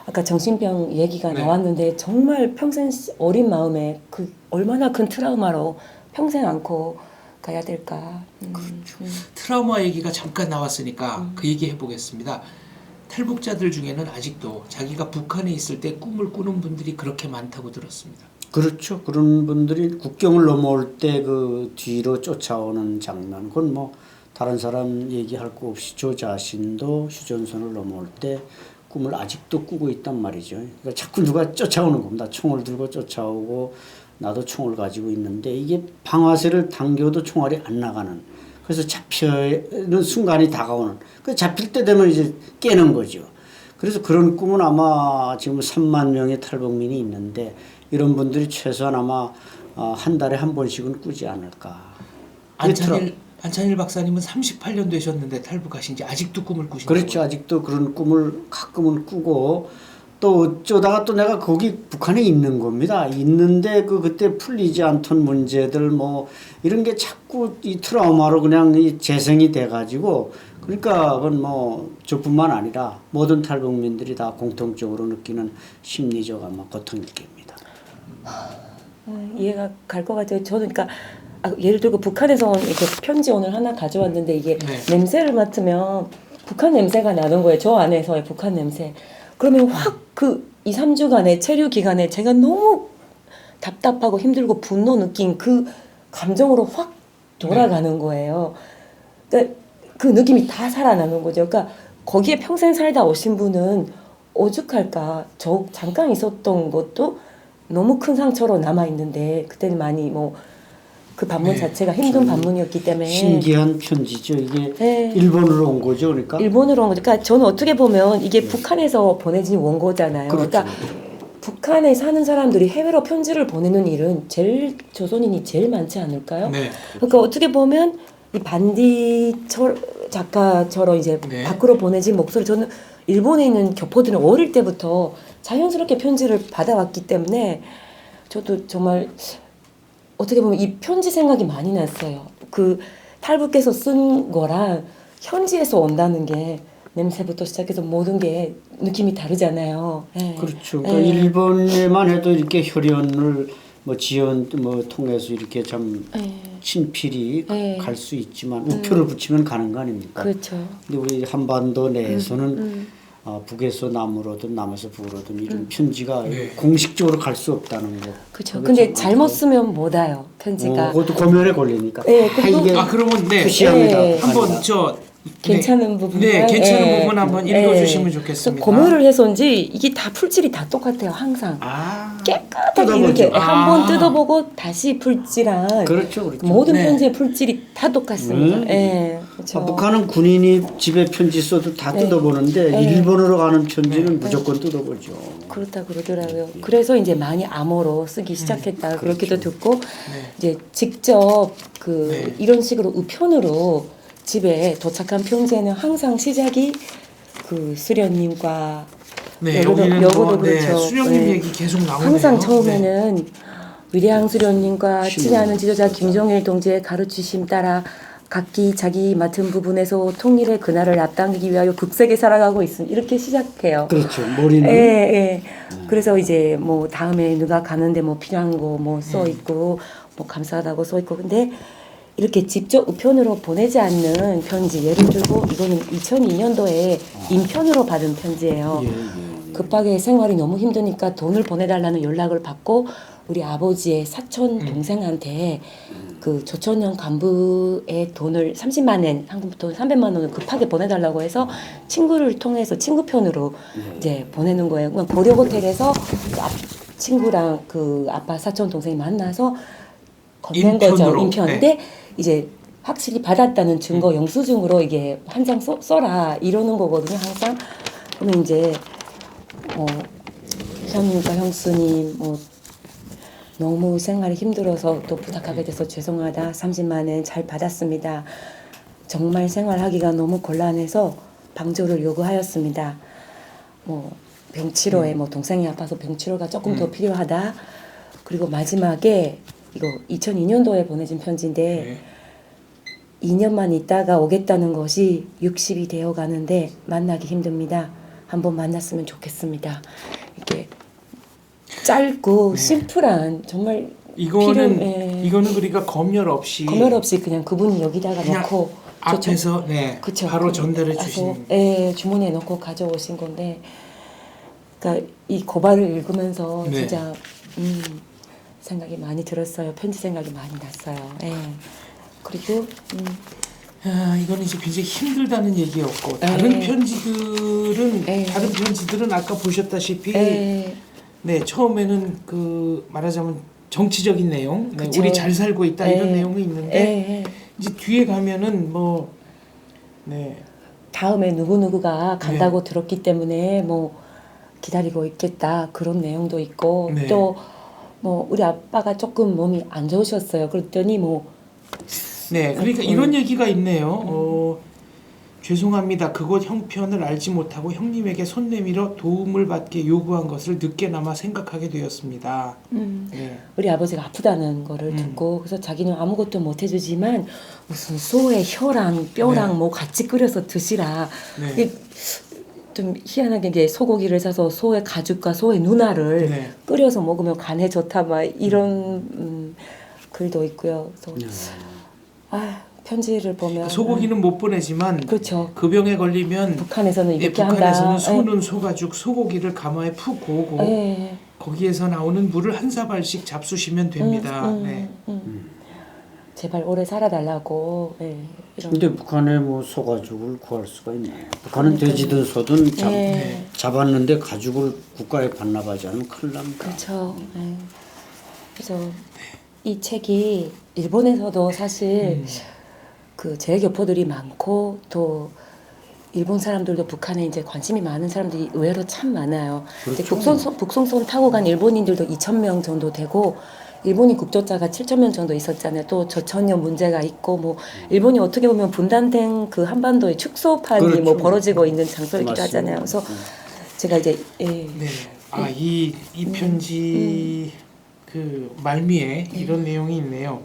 C: 아까 정신병 얘기가
B: 네.
C: 나왔는데 정말 평생 어린 마음에 그 얼마나 큰 트라우마로 평생 안고 가야 될까.
B: 그렇죠. 트라우마 얘기가 잠깐 나왔으니까 그 얘기 해보겠습니다. 탈북자들 중에는 아직도 자기가 북한에 있을 때 꿈을 꾸는 분들이 그렇게 많다고 들었습니다.
D: 그렇죠. 그런 분들이 국경을 넘어올 때 그 뒤로 쫓아오는 장면, 그건 뭐 다른 사람 얘기할 거 없이 저 자신도 휴전선을 넘어올 때 꿈을 아직도 꾸고 있단 말이죠. 그러니까 자꾸 누가 쫓아오는 겁니다. 총을 들고 쫓아오고 나도 총을 가지고 있는데 이게 방아쇠를 당겨도 총알이 안 나가는. 그래서 잡히는 순간이 다가오는. 그 잡힐 때 되면 이제 깨는 거죠. 그래서 그런 꿈은 아마 지금 3만 명의 탈북민이 있는데 이런 분들이 최소한 아마 한 달에 한 번씩은 꾸지 않을까.
B: 안찬일 박사님은 38년 되셨는데 탈북하신 지 아직도 꿈을 꾸신다고요?
D: 그렇죠. 아직도 그런 꿈을 가끔은 꾸고 또 어쩌다가 또 내가 거기 북한에 있는 겁니다. 있는데 그때 풀리지 않던 문제들 뭐 이런 게 자꾸 이 트라우마로 그냥 이 재생이 돼가지고 그러니까 그건 뭐 저뿐만 아니라 모든 탈북민들이 다 공통적으로 느끼는 심리적 아마 고통일 겁니다.
C: 이해가 갈 것 같아요. 저는 그러니까 예를 들고 북한에서 이렇게 편지 오늘 하나 가져왔는데 이게
B: 네.
C: 냄새를 맡으면 북한 냄새가 나는 거예요. 저 안에서의 북한 냄새. 그러면 확 그 2, 3주간의 체류 기간에 제가 너무 답답하고 힘들고 분노 느낀 그 감정으로 확 돌아가는 거예요. 그러니까 그 느낌이 다 살아나는 거죠. 그러니까 거기에 평생 살다 오신 분은 오죽할까. 저 잠깐 있었던 것도 너무 큰 상처로 남아 있는데 그때는 많이 뭐 그 반문
B: 네.
C: 자체가 힘든 반문이었기 때문에
D: 신기한 편지죠. 이게
C: 네.
D: 일본으로 온 거죠. 그러니까.
C: 일본으로 온 거죠. 그러니까 저는 어떻게 보면 이게 북한에서 보내진 원고잖아요.
D: 그렇죠.
C: 그러니까 북한에 사는 사람들이 해외로 편지를 보내는 일은 제일 조선인이 제일 많지 않을까요?
B: 네.
C: 그러니까 어떻게 보면 이 반디 작가처럼 이제
B: 네.
C: 밖으로 보내진 목소리 저는 일본에 있는 교포들은 어릴 때부터 자연스럽게 편지를 받아왔기 때문에 저도 정말 어떻게 보면 이 편지 생각이 많이 났어요. 그 탈북해서 쓴 거랑 현지에서 온다는 게 냄새부터 시작해서 모든 게 느낌이 다르잖아요. 예.
D: 그렇죠. 그러니까 일본에만 해도 이렇게 혈연을 뭐 지연 뭐 통해서 이렇게 참 친필이
C: 네.
D: 갈 수 있지만 우표를 붙이면 가는 거 아닙니까?
C: 그렇죠.
D: 근데 우리 한반도 내에서는 북에서 남으로든 남에서 북으로든 이런 편지가
B: 네.
D: 공식적으로 갈 수 없다는 거.
C: 그렇죠.
D: 그게
C: 근데
D: 좀
C: 잘못
D: 안타까워.
C: 쓰면 못 와요. 편지가.
D: 그것도 고면에 걸리니까.
C: 네,
D: 이게
B: 그러면 네.
D: 표시합니다.
C: 네.
B: 한번 저
C: 괜찮은 부분.
B: 네, 괜찮은 부분 한번 읽어주시면 좋겠습니다.
C: 고무를 해서인지 이게 다 풀질이 다 똑같아요. 항상
B: 아,
C: 깨끗하게
D: 뜯어보죠.
C: 이렇게
B: 아.
C: 한번 뜯어보고 다시 풀질한
D: 그렇죠, 그렇죠.
C: 모든
B: 네.
C: 편지의 풀질이 다 똑같습니다. 예, 그렇죠.
D: 북한은 군인이 집에 편지 써도 다 뜯어보는데
C: 네.
D: 일본어로 가는 편지는 무조건 뜯어보죠.
C: 그렇다 그러더라고요. 그래서 이제 많이 암호로 쓰기 시작했다 그렇게도 듣고 이제 직접 그
B: 네.
C: 이런 식으로 우편으로 집에 도착한 편지에는 항상 시작이 그 수련님과
B: 네,
C: 여기도
B: 여기는
C: 여기도
B: 뭐, 네,
C: 그렇죠.
B: 수령님
C: 네.
B: 얘기 계속 나오네요.
C: 항상 처음에는 위대한 수련님과
D: 신문.
C: 친애하는 지도자 김종일 동지의 가르치심 따라 각기 자기 맡은 부분에서 통일의 그날을 앞당기기 위하여 극세게 살아가고 있습니다. 이렇게 시작해요.
D: 그렇죠. 머리는
C: 예, 예. 그래서 이제 뭐 다음에 누가 가는데 뭐 필요한 거 뭐 써 있고 뭐 감사하다고 써 있고 근데 이렇게 직접 우편으로 보내지 않는 편지 예를 들고 이거는 2002년도에 인편으로 받은 편지예요.
D: 예, 예.
C: 급하게 생활이 너무 힘드니까 돈을 보내달라는 연락을 받고 우리 아버지의 사촌 동생한테 그 조천영 간부의 돈을 30만 원, 한국 돈 300만 원을 급하게 보내달라고 해서 친구를 통해서 친구편으로 이제 보내는 거예요. 그냥 고려 호텔에서 친구랑 그 아빠 사촌 동생이 만나서 건넨 거죠.
B: 인편으로.
C: 인편인데 이제 확실히 받았다는 증거 영수증으로 이게 한 장 써라 이러는 거거든요. 항상 그러면 이제 형님과 형수님 너무 생활이 힘들어서 또 부탁하게 돼서 죄송하다. 30만 원 잘 받았습니다. 정말 생활하기가 너무 곤란해서 방조를 요구하였습니다. 병치료에 동생이 아파서 병치료가 조금 더 필요하다. 그리고 마지막에 이거 2002년도에 보내진 편지인데 2년만 있다가 오겠다는 것이 60이 되어 가는데 만나기 힘듭니다. 한번 만났으면 좋겠습니다. 이렇게 짧고 심플한 정말
B: 이거는
C: 예.
B: 이거는 그러니까 검열 없이
C: 검열 없이 그냥 그분이 여기다가
B: 그냥
C: 넣고
B: 앞에서 네,
C: 그쵸.
B: 바로 전달해
C: 와서,
B: 주신.
C: 예, 주머니에 넣고 가져오신 건데, 그러니까 이 고발을 읽으면서
B: 네.
C: 진짜 생각이 많이 들었어요. 편지 생각이 많이 났어요. 예. 그리고
B: 아, 이거는 이제 굉장히 힘들다는 얘기였고 다른
C: 네.
B: 편지들은
C: 네.
B: 다른 편지들은 아까 보셨다시피
C: 예.
B: 네 처음에는 그 말하자면 정치적인 내용, 네,
C: 그쵸.
B: 우리 잘 살고 있다 이런
C: 네.
B: 내용이 있는데
C: 예.
B: 이제 뒤에 가면은 뭐 네.
C: 다음에 누구누구가 간다고
B: 네.
C: 들었기 때문에 기다리고 있겠다 그런 내용도 있고
B: 네.
C: 또 우리 아빠가 조금 몸이 안 좋으셨어요. 그랬더니
B: 네, 그러니까 이런 얘기가 있네요. 죄송합니다. 그곳 형편을 알지 못하고 형님에게 손 내밀어 도움을 받게 요구한 것을 늦게나마 생각하게 되었습니다. 네.
C: 우리 아버지가 아프다는 거를 듣고 그래서 자기는 아무것도 못 해주지만 무슨 소의 혀랑 뼈랑
B: 네.
C: 같이 끓여서 드시라.
B: 네.
C: 이게 좀 희한하게 이제 소고기를 사서 소의 가죽과 소의 누나를
B: 네.
C: 끓여서 먹으면 간에 좋다 막 이런 글도 있고요. 그래서 편지를 보면
B: 소고기는 못 보내지만
C: 그렇죠.
B: 그 병에 걸리면
C: 북한에서는 이렇게
B: 북한에서는
C: 한다.
B: 소는 소가죽 소고기를 가마에 푹 고고
C: 예.
B: 거기에서 나오는 물을 한 사발씩 잡수시면 됩니다. 네.
C: 제발 오래 살아달라고. 예. 이런.
D: 근데 북한에 소가죽을 구할 수가 있나요? 북한은 돼지든 소든
C: 네.
D: 잡았는데 가죽을 국가에 반납하지 않으면 큰일 납니다.
C: 그렇죠. 네. 그래서 이 책이 일본에서도 사실 그 재교포들이 많고 또 일본 사람들도 북한에 이제 관심이 많은 사람들이 의외로 참 많아요. 근데
D: 그렇죠.
C: 북송선 타고 간 일본인들도 2,000명 정도 되고 일본인 국적자가 7,000명 정도 있었잖아요. 또 저천여 문제가 있고 뭐 일본이 어떻게 보면 분단된 그 한반도의 축소판이
D: 그렇죠.
C: 뭐 벌어지고 있는 장소이기도
D: 맞습니다.
C: 하잖아요. 그래서 제가 이제
B: 네. 아, 이 편지 그 말미에 이런 내용이 있네요.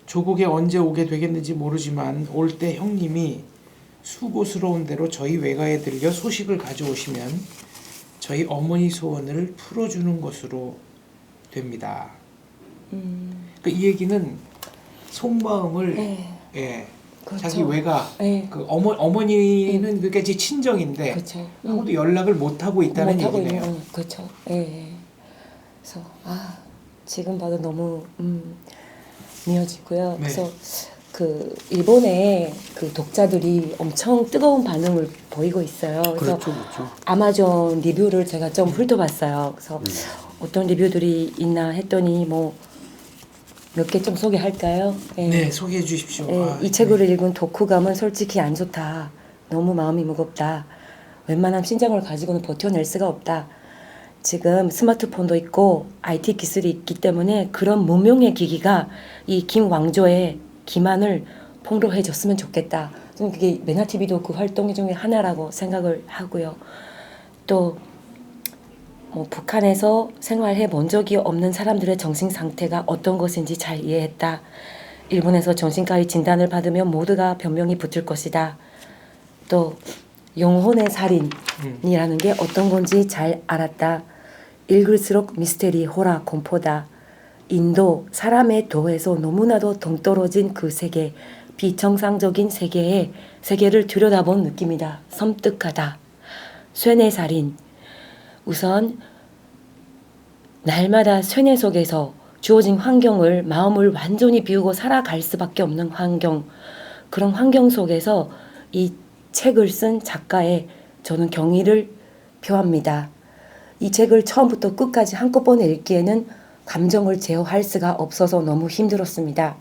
B: 조국에 언제 오게 되겠는지 모르지만 올 때 형님이 수고스러운 대로 저희 외가에 들려 소식을 가져오시면 저희 어머니 소원을 풀어주는 것으로 됩니다. 그 이 얘기는 속마음을
C: 네.
B: 예,
C: 그렇죠.
B: 자기 외가
C: 네.
B: 그 어머니는 그러니까 제 친정인데
C: 그렇죠.
B: 하고도 연락을 못 하고 있다는
C: 못하고
B: 얘기네요.
C: 있는 그렇죠. 예. 예. 그래서 지금 봐도 너무 미어지고요.
B: 네.
C: 그래서 그 일본의 그 독자들이 엄청 뜨거운 반응을 보이고 있어요. 그래서
D: 그렇죠, 그렇죠.
C: 아마존 리뷰를 제가 좀 훑어봤어요. 그래서 어떤 리뷰들이 있나 했더니 뭐 몇 개 좀 소개할까요? 예.
B: 네, 소개해 주십시오.
C: 예,
B: 아,
C: 이 책을 읽은 독후감은 솔직히 안 좋다. 너무 마음이 무겁다. 웬만한 신장을 가지고는 버텨낼 수가 없다. 지금 스마트폰도 있고 IT 기술이 있기 때문에 그런 무명의 기기가 이 김왕조의 기만을 폭로해줬으면 좋겠다. 저는 그게 메나TV도 그 활동 중에 하나라고 생각을 하고요. 또 뭐 북한에서 생활해 본 적이 없는 사람들의 정신 상태가 어떤 것인지 잘 이해했다. 일본에서 정신과의 진단을 받으면 모두가 변명이 붙을 것이다. 또 영혼의 살인이라는 게 어떤 건지 잘 알았다. 읽을수록 미스테리, 호라, 공포다. 인도 사람의 도에서 너무나도 동떨어진 그 세계, 비정상적인 세계를 들여다본 느낌이다. 섬뜩하다. 쇠뇌 살인. 우선 날마다 쇠뇌 속에서 주어진 환경을 마음을 완전히 비우고 살아갈 수밖에 없는 환경. 그런 환경 속에서 이 책을 쓴 작가의 저는 경의를 표합니다. 이 책을 처음부터 끝까지 한꺼번에 읽기에는 감정을 제어할 수가 없어서 너무 힘들었습니다.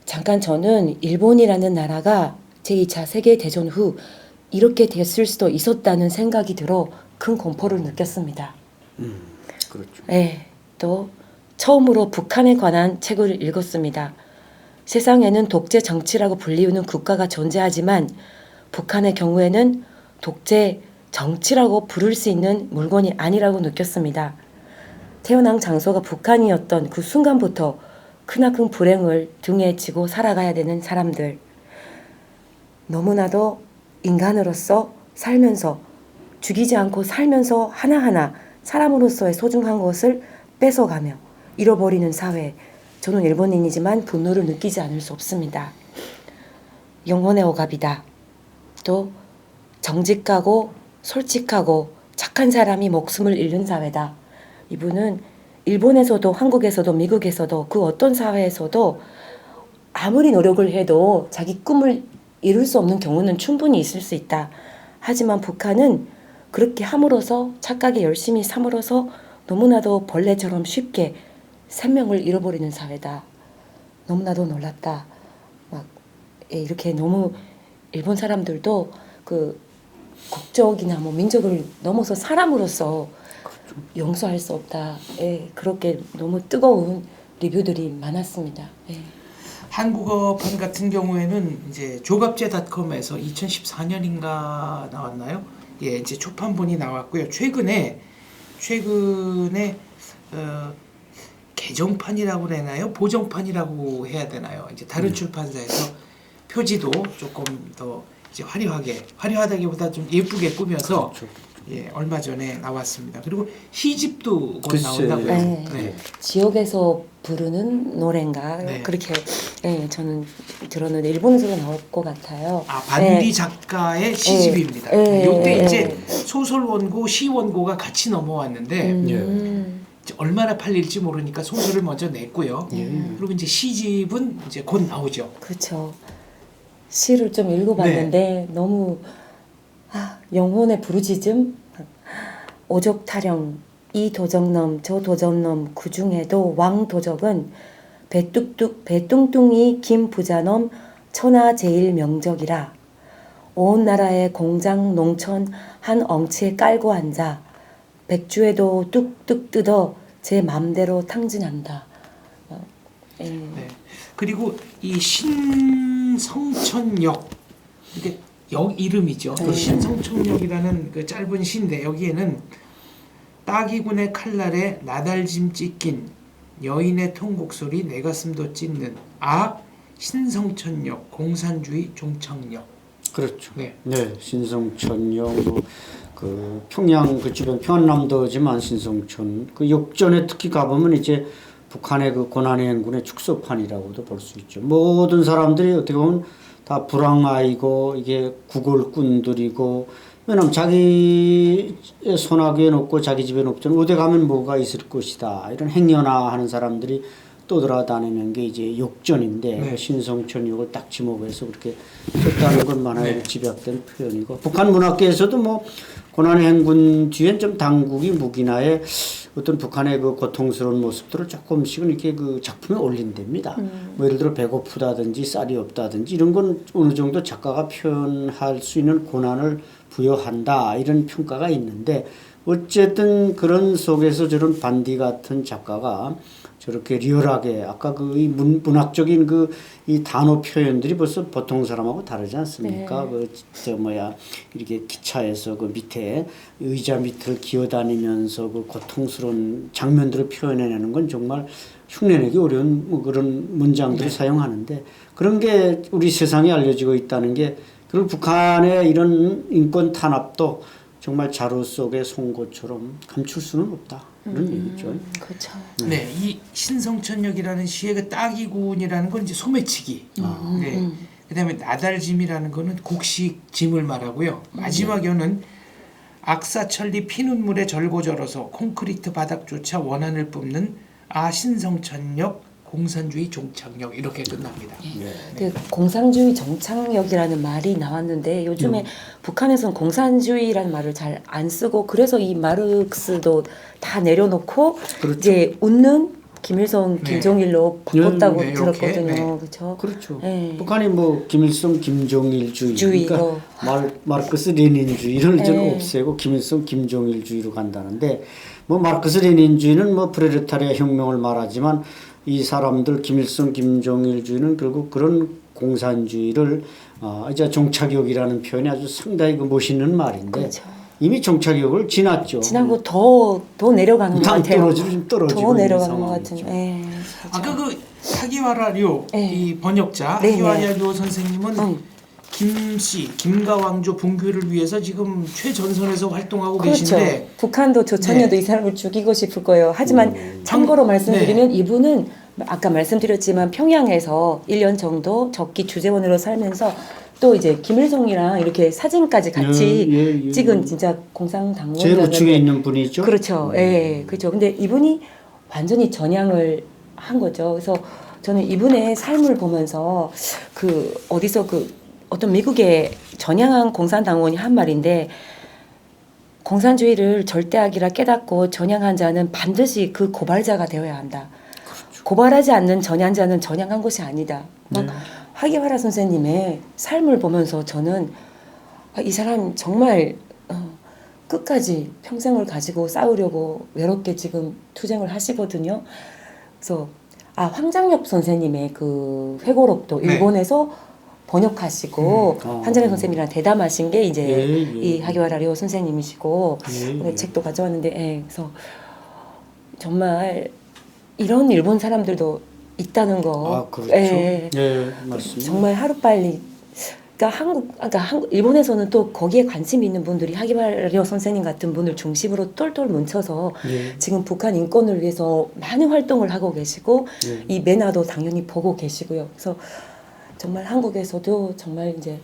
C: 잠깐 저는 일본이라는 나라가 제2차 세계대전 후 이렇게 됐을 수도 있었다는 생각이 들어 큰 공포를 느꼈습니다.
D: 그렇죠.
C: 네, 또 처음으로 북한에 관한 책을 읽었습니다. 세상에는 독재 정치라고 불리우는 국가가 존재하지만 북한의 경우에는 독재 정치라고 부를 수 있는 물건이 아니라고 느꼈습니다. 태어난 장소가 북한이었던 그 순간부터 크나큰 불행을 등에 지고 살아가야 되는 사람들. 너무나도 인간으로서 살면서 죽이지 않고 살면서 하나하나 사람으로서의 소중한 것을 뺏어가며 잃어버리는 사회. 저는 일본인이지만 분노를 느끼지 않을 수 없습니다. 영혼의 억압이다. 또 정직하고 솔직하고 착한 사람이 목숨을 잃는 사회다. 이분은 일본에서도 한국에서도 미국에서도 그 어떤 사회에서도 아무리 노력을 해도 자기 꿈을 이룰 수 없는 경우는 충분히 있을 수 있다. 하지만 북한은 그렇게 함으로써 착하게 열심히 삼으로써 너무나도 벌레처럼 쉽게 생명을 잃어버리는 사회다. 너무나도 놀랐다. 막 이렇게 너무 일본 사람들도 그 국적이나 뭐 민족을 넘어서 사람으로서 용서할 수 없다. 그렇게 너무 뜨거운 리뷰들이 많았습니다.
B: 한국어판 같은 경우에는 이제 조갑제닷컴에서 2014년인가 나왔나요? 예, 이제 초판본이 나왔고요. 최근에 개정판이라고 해나요? 보정판이라고 해야 되나요? 이제 다른 출판사에서 표지도 조금 더 이제 화려하다기보다 좀 예쁘게 꾸며서 예, 얼마 전에 나왔습니다. 그리고 시집도 곧
D: 글쎄요.
B: 나온다고요.
C: 네.
B: 네.
C: 지옥에서 부르는 노래인가
B: 네.
C: 그렇게 저는 들었는데 일본에서도 나올 것 같아요.
B: 아, 반디 작가의 시집입니다.
C: 네.
B: 이때
C: 네.
B: 이제 소설 원고, 시 원고가 같이 넘어왔는데 이제 얼마나 팔릴지 모르니까 소설을 먼저 냈고요. 그리고 이제 시집은 이제 곧 나오죠.
C: 그렇죠. 시를 좀 읽어봤는데 너무 영혼의 부르짖음, 오적 타령, 이 도적놈, 저 도적놈, 그 중에도 왕 도적은 배뚱뚱이 김 부자놈, 천하 제일 명적이라 온 나라의 공장 농촌 한 엉치에 깔고 앉아 백주에도 뚝뚝 뜯어 제 맘대로 탕진한다.
B: 네. 그리고 이 신성천역 이게 역 이름이죠. 그 신성천역이라는 그 짧은 시인데 여기에는 따기군의 칼날에 나달짐 찢긴 여인의 통곡소리 내 가슴도 찢는 신성천역 공산주의 종착역.
D: 그렇죠.
B: 네.
D: 네, 신성천역 그 평양 그 주변 평안남도지만 신성천 그 역전에 특히 가보면 이제 북한의 그 고난의 행군의 축소판이라고도 볼 수 있죠. 모든 사람들이 어떻게 보면 다 불황아이고 이게 구골꾼들이고 왜냐면 자기 소나기에 놓고 자기 집에 놓고는 어디 가면 뭐가 있을 것이다 이런 행여나하는 사람들이 떠돌아다니는 게 이제 역전인데
B: 네.
D: 신성천역을 딱 지목해서 그렇게 썼다는 건 만화에
B: 네.
D: 집약된 표현이고 북한 문학계에서도 뭐 고난의 행군 뒤엔 좀 당국이 무기나의 어떤 북한의 그 고통스러운 모습들을 조금씩은 이렇게 그 작품에 올린답니다. 뭐 예를 들어 배고프다든지 쌀이 없다든지 이런 건 어느 정도 작가가 표현할 수 있는 고난을 부여한다 이런 평가가 있는데 어쨌든 그런 속에서 저런 반디 같은 작가가 저렇게 리얼하게 아까 그 이 문학적인 그 이 단어 표현들이 벌써 보통 사람하고 다르지 않습니까?
C: 네.
D: 이렇게 기차에서 그 밑에 의자 밑을 기어다니면서 그 고통스러운 장면들을 표현해내는 건 정말 흉내내기 어려운 뭐 그런 문장들을 사용하는데 그런 게 우리 세상에 알려지고 있다는 게 그리고 북한의 이런 인권 탄압도 정말 자루 속의 송곳처럼 감출 수는 없다. 그런 얘기죠.
C: 그렇죠.
B: 네, 이 신성천역이라는 시의 그 따기군이라는 건 이제 소매치기. 네. 그다음에 나달짐이라는 거는 곡식 짐을 말하고요. 마지막에는 악사천리 피눈물에 절고절어서 콘크리트 바닥조차 원한을 뿜는 신성천역 공산주의 종착역 이렇게 끝납니다.
C: 그 공산주의 정착역이라는 말이 나왔는데 요즘에 북한에서는 공산주의라는 말을 잘 안 쓰고 그래서 이 마르크스도 다 내려놓고
D: 그렇죠.
C: 이제 웃는 김일성,
B: 네.
C: 김정일로 바꿨다고
B: 네, 이렇게,
C: 들었거든요.
B: 네.
C: 그렇죠?
D: 그렇죠.
C: 네.
D: 북한이 뭐 김일성, 김정일주의,
C: 주의로.
D: 그러니까 마르크스 레닌주의를 이제
C: 네.
D: 없애고 김일성, 김정일주의로 간다는데 뭐 마르크스 레닌주의는 뭐 프레레타리아 혁명을 말하지만 이 사람들 김일성, 김정일주의는 결국 그런 공산주의를 이제 종착역이라는 표현이 아주 상당히 그 멋있는 말인데
C: 그렇죠.
D: 이미 종착역을 지났죠.
C: 지나고 더 내려가는 것 같아요.
D: 떨어지고
C: 더
D: 있는
C: 내려가는 것
D: 상황이죠.
C: 같은. 예.
B: 아까 그 하기와라 료
C: 네.
B: 이 번역자
C: 네,
B: 하기와라 료 선생님은
C: 응.
B: 김씨 김가왕조 붕괴를 위해서 지금 최전선에서 활동하고
C: 그렇죠.
B: 계신데
C: 북한도 조천여도
B: 네.
C: 이 사람을 죽이고 싶을 거예요. 하지만 참고로 말씀드리면
B: 네.
C: 이분은 아까 말씀드렸지만 평양에서 1년 정도 적기 주재원으로 살면서 또 이제 김일성이랑 이렇게 사진까지 같이 찍은 진짜
D: 제일
C: 공산당원이었는데
D: 우측에 있는 분이죠.
C: 그렇죠. 예, 그렇죠. 근데 이분이 완전히 전향을 한 거죠. 그래서 저는 이분의 삶을 보면서 그 어디서 그 어떤 미국의 전향한 공산당원이 한 말인데 공산주의를 절대악이라 깨닫고 전향한 자는 반드시 그 고발자가 되어야 한다.
D: 그렇죠.
C: 고발하지 않는 전향자는 전향한 것이 아니다. 막 하기와라 선생님의 삶을 보면서 저는 이 사람 정말 끝까지 평생을 가지고 싸우려고 외롭게 지금 투쟁을 하시거든요. 그래서 황장엽 선생님의 그 회고록도
B: 네.
C: 일본에서 번역하시고 한장엽 선생님이랑 대담하신 게 이제 이 하기와라 료 선생님이시고 책도 가져왔는데 그래서 정말 이런 일본 사람들도 있다는 거.
D: 그렇죠.
C: 예,
D: 맞습니다.
C: 정말 하루빨리 그러니까 일본에서는 또 거기에 관심이 있는 분들이 하기와라 선생님 같은 분을 중심으로 똘똘 뭉쳐서 지금 북한 인권을 위해서 많은 활동을 하고 계시고 이 메나도 당연히 보고 계시고요. 그래서 정말 한국에서도 정말 이제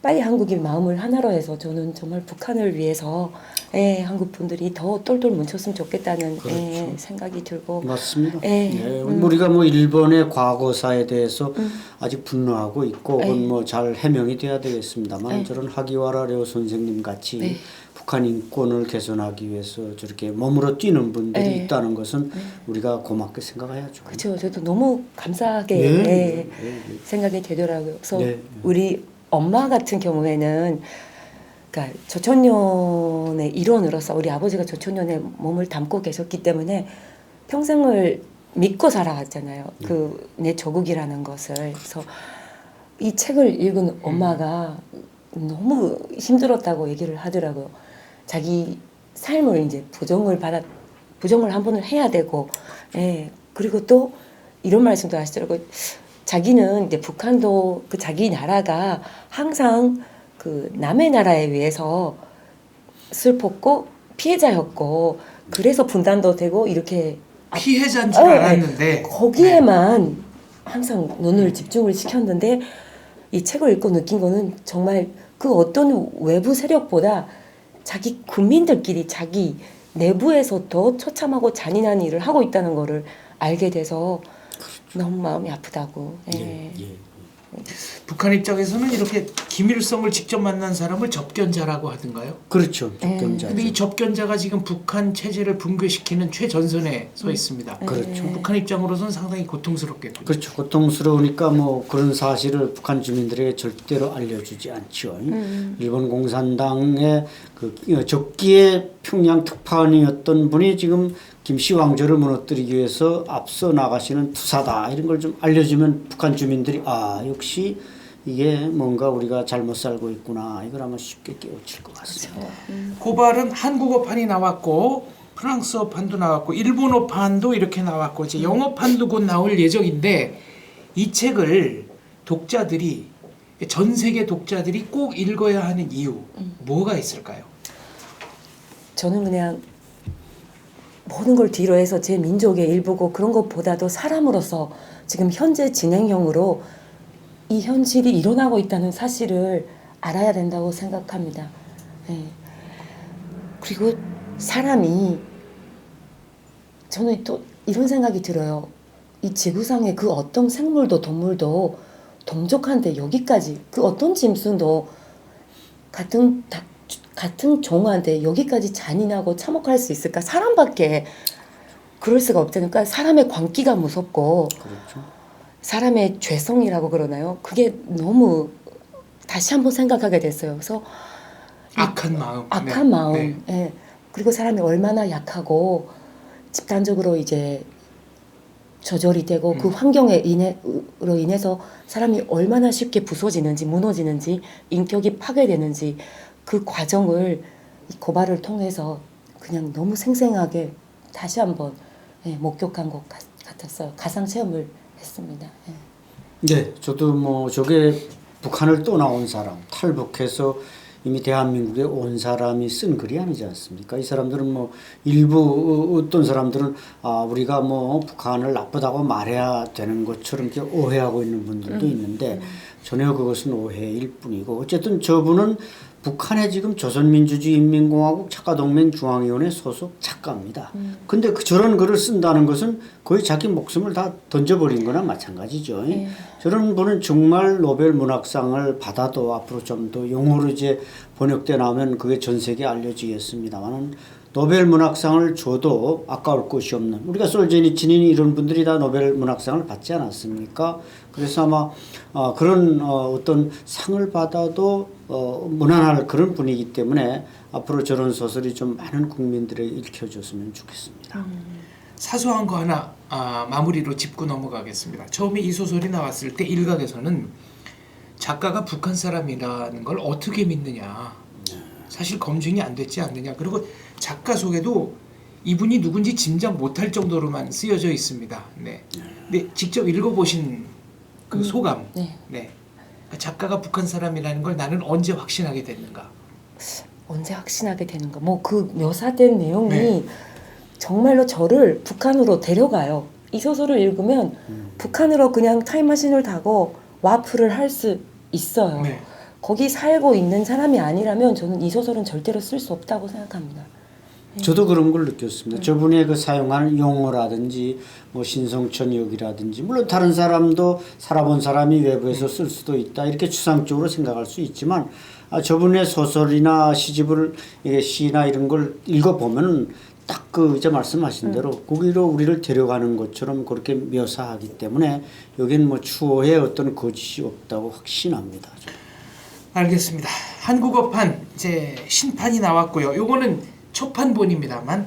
C: 빨리 한국이 마음을 하나로 해서 저는 정말 북한을 위해서 한국 분들이 더 똘똘 뭉쳤으면 좋겠다는
D: 그렇죠.
C: 생각이 들고
D: 맞습니다.
C: 예.
D: 우리가 뭐 일본의 과거사에 대해서 아직 분노하고 있고 그건 뭐 잘 해명이 돼야 되겠습니다만 저런 하기와라 료 선생님 같이 북한 인권을 개선하기 위해서 저렇게 몸으로 뛰는 분들이
C: 네.
D: 있다는 것은 우리가 고맙게 생각해야죠.
C: 그렇죠. 저도 너무 감사하게
D: 네.
C: 예,
D: 네.
C: 생각이 되더라고요. 그래서
D: 네.
C: 우리 엄마 같은 경우에는 그러니까 저천년의 일원으로서 우리 아버지가 저천년에 몸을 담고 계셨기 때문에 평생을 믿고 살아왔잖아요. 그 내 조국이라는 것을. 그래서 이 책을 읽은 엄마가 너무 힘들었다고 얘기를 하더라고요. 자기 삶을 이제 부정을 한 번을 해야 되고, 예. 그리고 또 이런 말씀도 하시더라고요. 자기는 이제 북한도 그 자기 나라가 항상 그 남의 나라에 의해서 슬펐고 피해자였고 그래서 분단도 되고 이렇게
B: 피해자인 줄 알았는데
C: 거기에만 항상 눈을 집중을 시켰는데 이 책을 읽고 느낀 거는 정말 그 어떤 외부 세력보다 자기 국민들끼리 자기 내부에서 더 처참하고 잔인한 일을 하고 있다는 거를 알게 돼서 너무 마음이 아프다고. 예.
B: 북한 입장에서는 이렇게 김일성을 직접 만난 사람을 접견자라고 하던가요?
D: 그렇죠. 접견자죠.
B: 근데 이 접견자가 지금 북한 체제를 붕괴시키는 최전선에 서 있습니다.
D: 그렇죠.
B: 북한 입장으로서는 상당히 고통스럽겠군요.
D: 그렇죠. 고통스러우니까 뭐 그런 사실을 북한 주민들에게 절대로 알려주지 않죠. 일본 공산당의 그 적기의 평양 특파원이었던 분이 지금 김씨 왕조를 무너뜨리기 위해서 앞서 나가시는 투사다 이런 걸 좀 알려주면 북한 주민들이 아 역시 이게 뭔가 우리가 잘못 살고 있구나 이걸 아마 쉽게 깨우칠 것 같습니다.
B: 고발은 한국어판이 나왔고 프랑스어판도 나왔고 일본어판도 이렇게 나왔고 이제 영어판도 곧 나올 예정인데 이 책을 독자들이 전 세계 독자들이 꼭 읽어야 하는 이유 뭐가 있을까요?
C: 저는 그냥 모든 걸 뒤로 해서 제 민족의 일부고 그런 것보다도 사람으로서 지금 현재 진행형으로 이 현실이 일어나고 있다는 사실을 알아야 된다고 생각합니다. 예. 그리고 사람이 저는 또 이런 생각이 들어요. 이 지구상의 그 어떤 생물도 동물도 동족한테 여기까지 그 어떤 짐승도 같은 종한테 여기까지 잔인하고 참혹할 수 있을까? 사람밖에 그럴 수가 없잖아요. 그러니까 사람의 광기가 무섭고
D: 그렇죠.
C: 사람의 죄성이라고 그러나요? 그게 너무 다시 한번 생각하게 됐어요. 그래서
B: 악한 마음.
C: 악한
B: 네.
C: 마음.
B: 네.
C: 예. 그리고 사람이 얼마나 약하고 집단적으로 이제 조절이 되고 그 환경에 으로 인해서 사람이 얼마나 쉽게 부서지는지 무너지는지 인격이 파괴되는지 그 과정을 이 고발을 통해서 그냥 너무 생생하게 다시 한번 목격한 것 같았어요. 가상 체험을 했습니다. 예.
D: 네, 저도 뭐 저게 북한을 떠나온 사람, 탈북해서 이미 대한민국에 온 사람이 쓴 글이 아니지 않습니까? 이 사람들은 뭐 일부 어떤 사람들은 아 우리가 뭐 북한을 나쁘다고 말해야 되는 것처럼 이렇게 오해하고 있는 분들도 있는데 전혀 그것은 오해일 뿐이고 어쨌든 저분은 북한의 지금 조선민주주의인민공화국 작가동맹 중앙위원회 소속 작가입니다. 근데 저런 글을 쓴다는 것은 거의 자기 목숨을 다 던져버린 거나 마찬가지죠. 저런 분은 정말 노벨 문학상을 받아도 앞으로 좀 더 영어로 이제 번역돼 나오면 그게 전 세계에 알려지겠습니다만은 노벨 문학상을 줘도 아까울 것이 없는 우리가 솔제니친이니 이런 분들이 다 노벨 문학상을 받지 않았습니까? 그래서 아마 그런 어떤 상을 받아도 무난할 그런 분이기 때문에 앞으로 저런 소설이 좀 많은 국민들에게 읽혀줬으면 좋겠습니다.
B: 사소한 거 하나 마무리로 짚고 넘어가겠습니다. 처음에 이 소설이 나왔을 때 일각에서는 작가가 북한 사람이라는 걸 어떻게 믿느냐. 사실 검증이 안 됐지 않느냐. 그리고 작가 속에도 이분이 누군지 짐작 못할 정도로만 쓰여져 있습니다. 네. 근데 직접 읽어보신 그 소감.
C: 네.
B: 네. 작가가 북한 사람이라는 걸 나는 언제 확신하게 됐는가.
C: 언제 확신하게 되는가? 뭐 그 묘사된 내용이
B: 네.
C: 정말로 저를 북한으로 데려가요. 이 소설을 읽으면 북한으로 그냥 타임머신을 타고 와플을 할 수 있어요.
B: 네.
C: 거기 살고 있는 사람이 아니라면 저는 이 소설은 절대로 쓸 수 없다고 생각합니다.
D: 저도 그런 걸 느꼈습니다. 저분의 그 사용하는 용어라든지 뭐 신성천역이라든지 물론 다른 사람도 살아본 사람이 외부에서 쓸 수도 있다 이렇게 추상적으로 생각할 수 있지만 저분의 소설이나 시집을 시나 이런 걸 읽어보면 딱 그 이제 말씀하신 대로 거기로 우리를 데려가는 것처럼 그렇게 묘사하기 때문에 여기는 뭐 추호의 어떤 거짓이 없다고 확신합니다.
B: 알겠습니다. 한국어판 이제 신판이 나왔고요. 요거는 초판본입니다만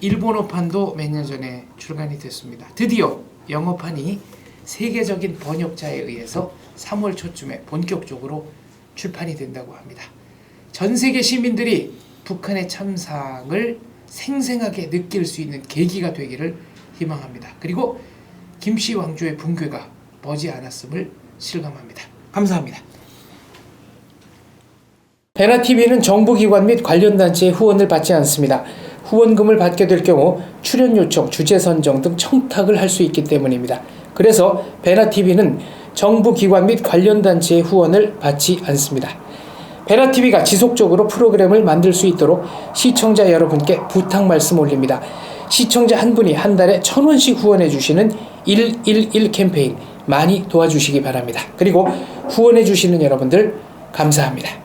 B: 일본어판도 몇 년 전에 출간이 됐습니다. 드디어 영어판이 세계적인 번역자에 의해서 3월 초쯤에 본격적으로 출판이 된다고 합니다. 전 세계 시민들이 북한의 참상을 생생하게 느낄 수 있는 계기가 되기를 희망합니다. 그리고 김씨 왕조의 붕괴가 머지 않았음을 실감합니다. 감사합니다. 베나TV는 정부기관 및 관련 단체의 후원을 받지 않습니다. 후원금을 받게 될 경우 출연 요청, 주제 선정 등 청탁을 할 수 있기 때문입니다. 그래서 베나TV는 정부기관 및 관련 단체의 후원을 받지 않습니다. 베나TV가 지속적으로 프로그램을 만들 수 있도록 시청자 여러분께 부탁 말씀 올립니다. 시청자 한 분이 한 달에 1,000원씩 후원해 주시는 111 캠페인 많이 도와주시기 바랍니다. 그리고 후원해 주시는 여러분들 감사합니다.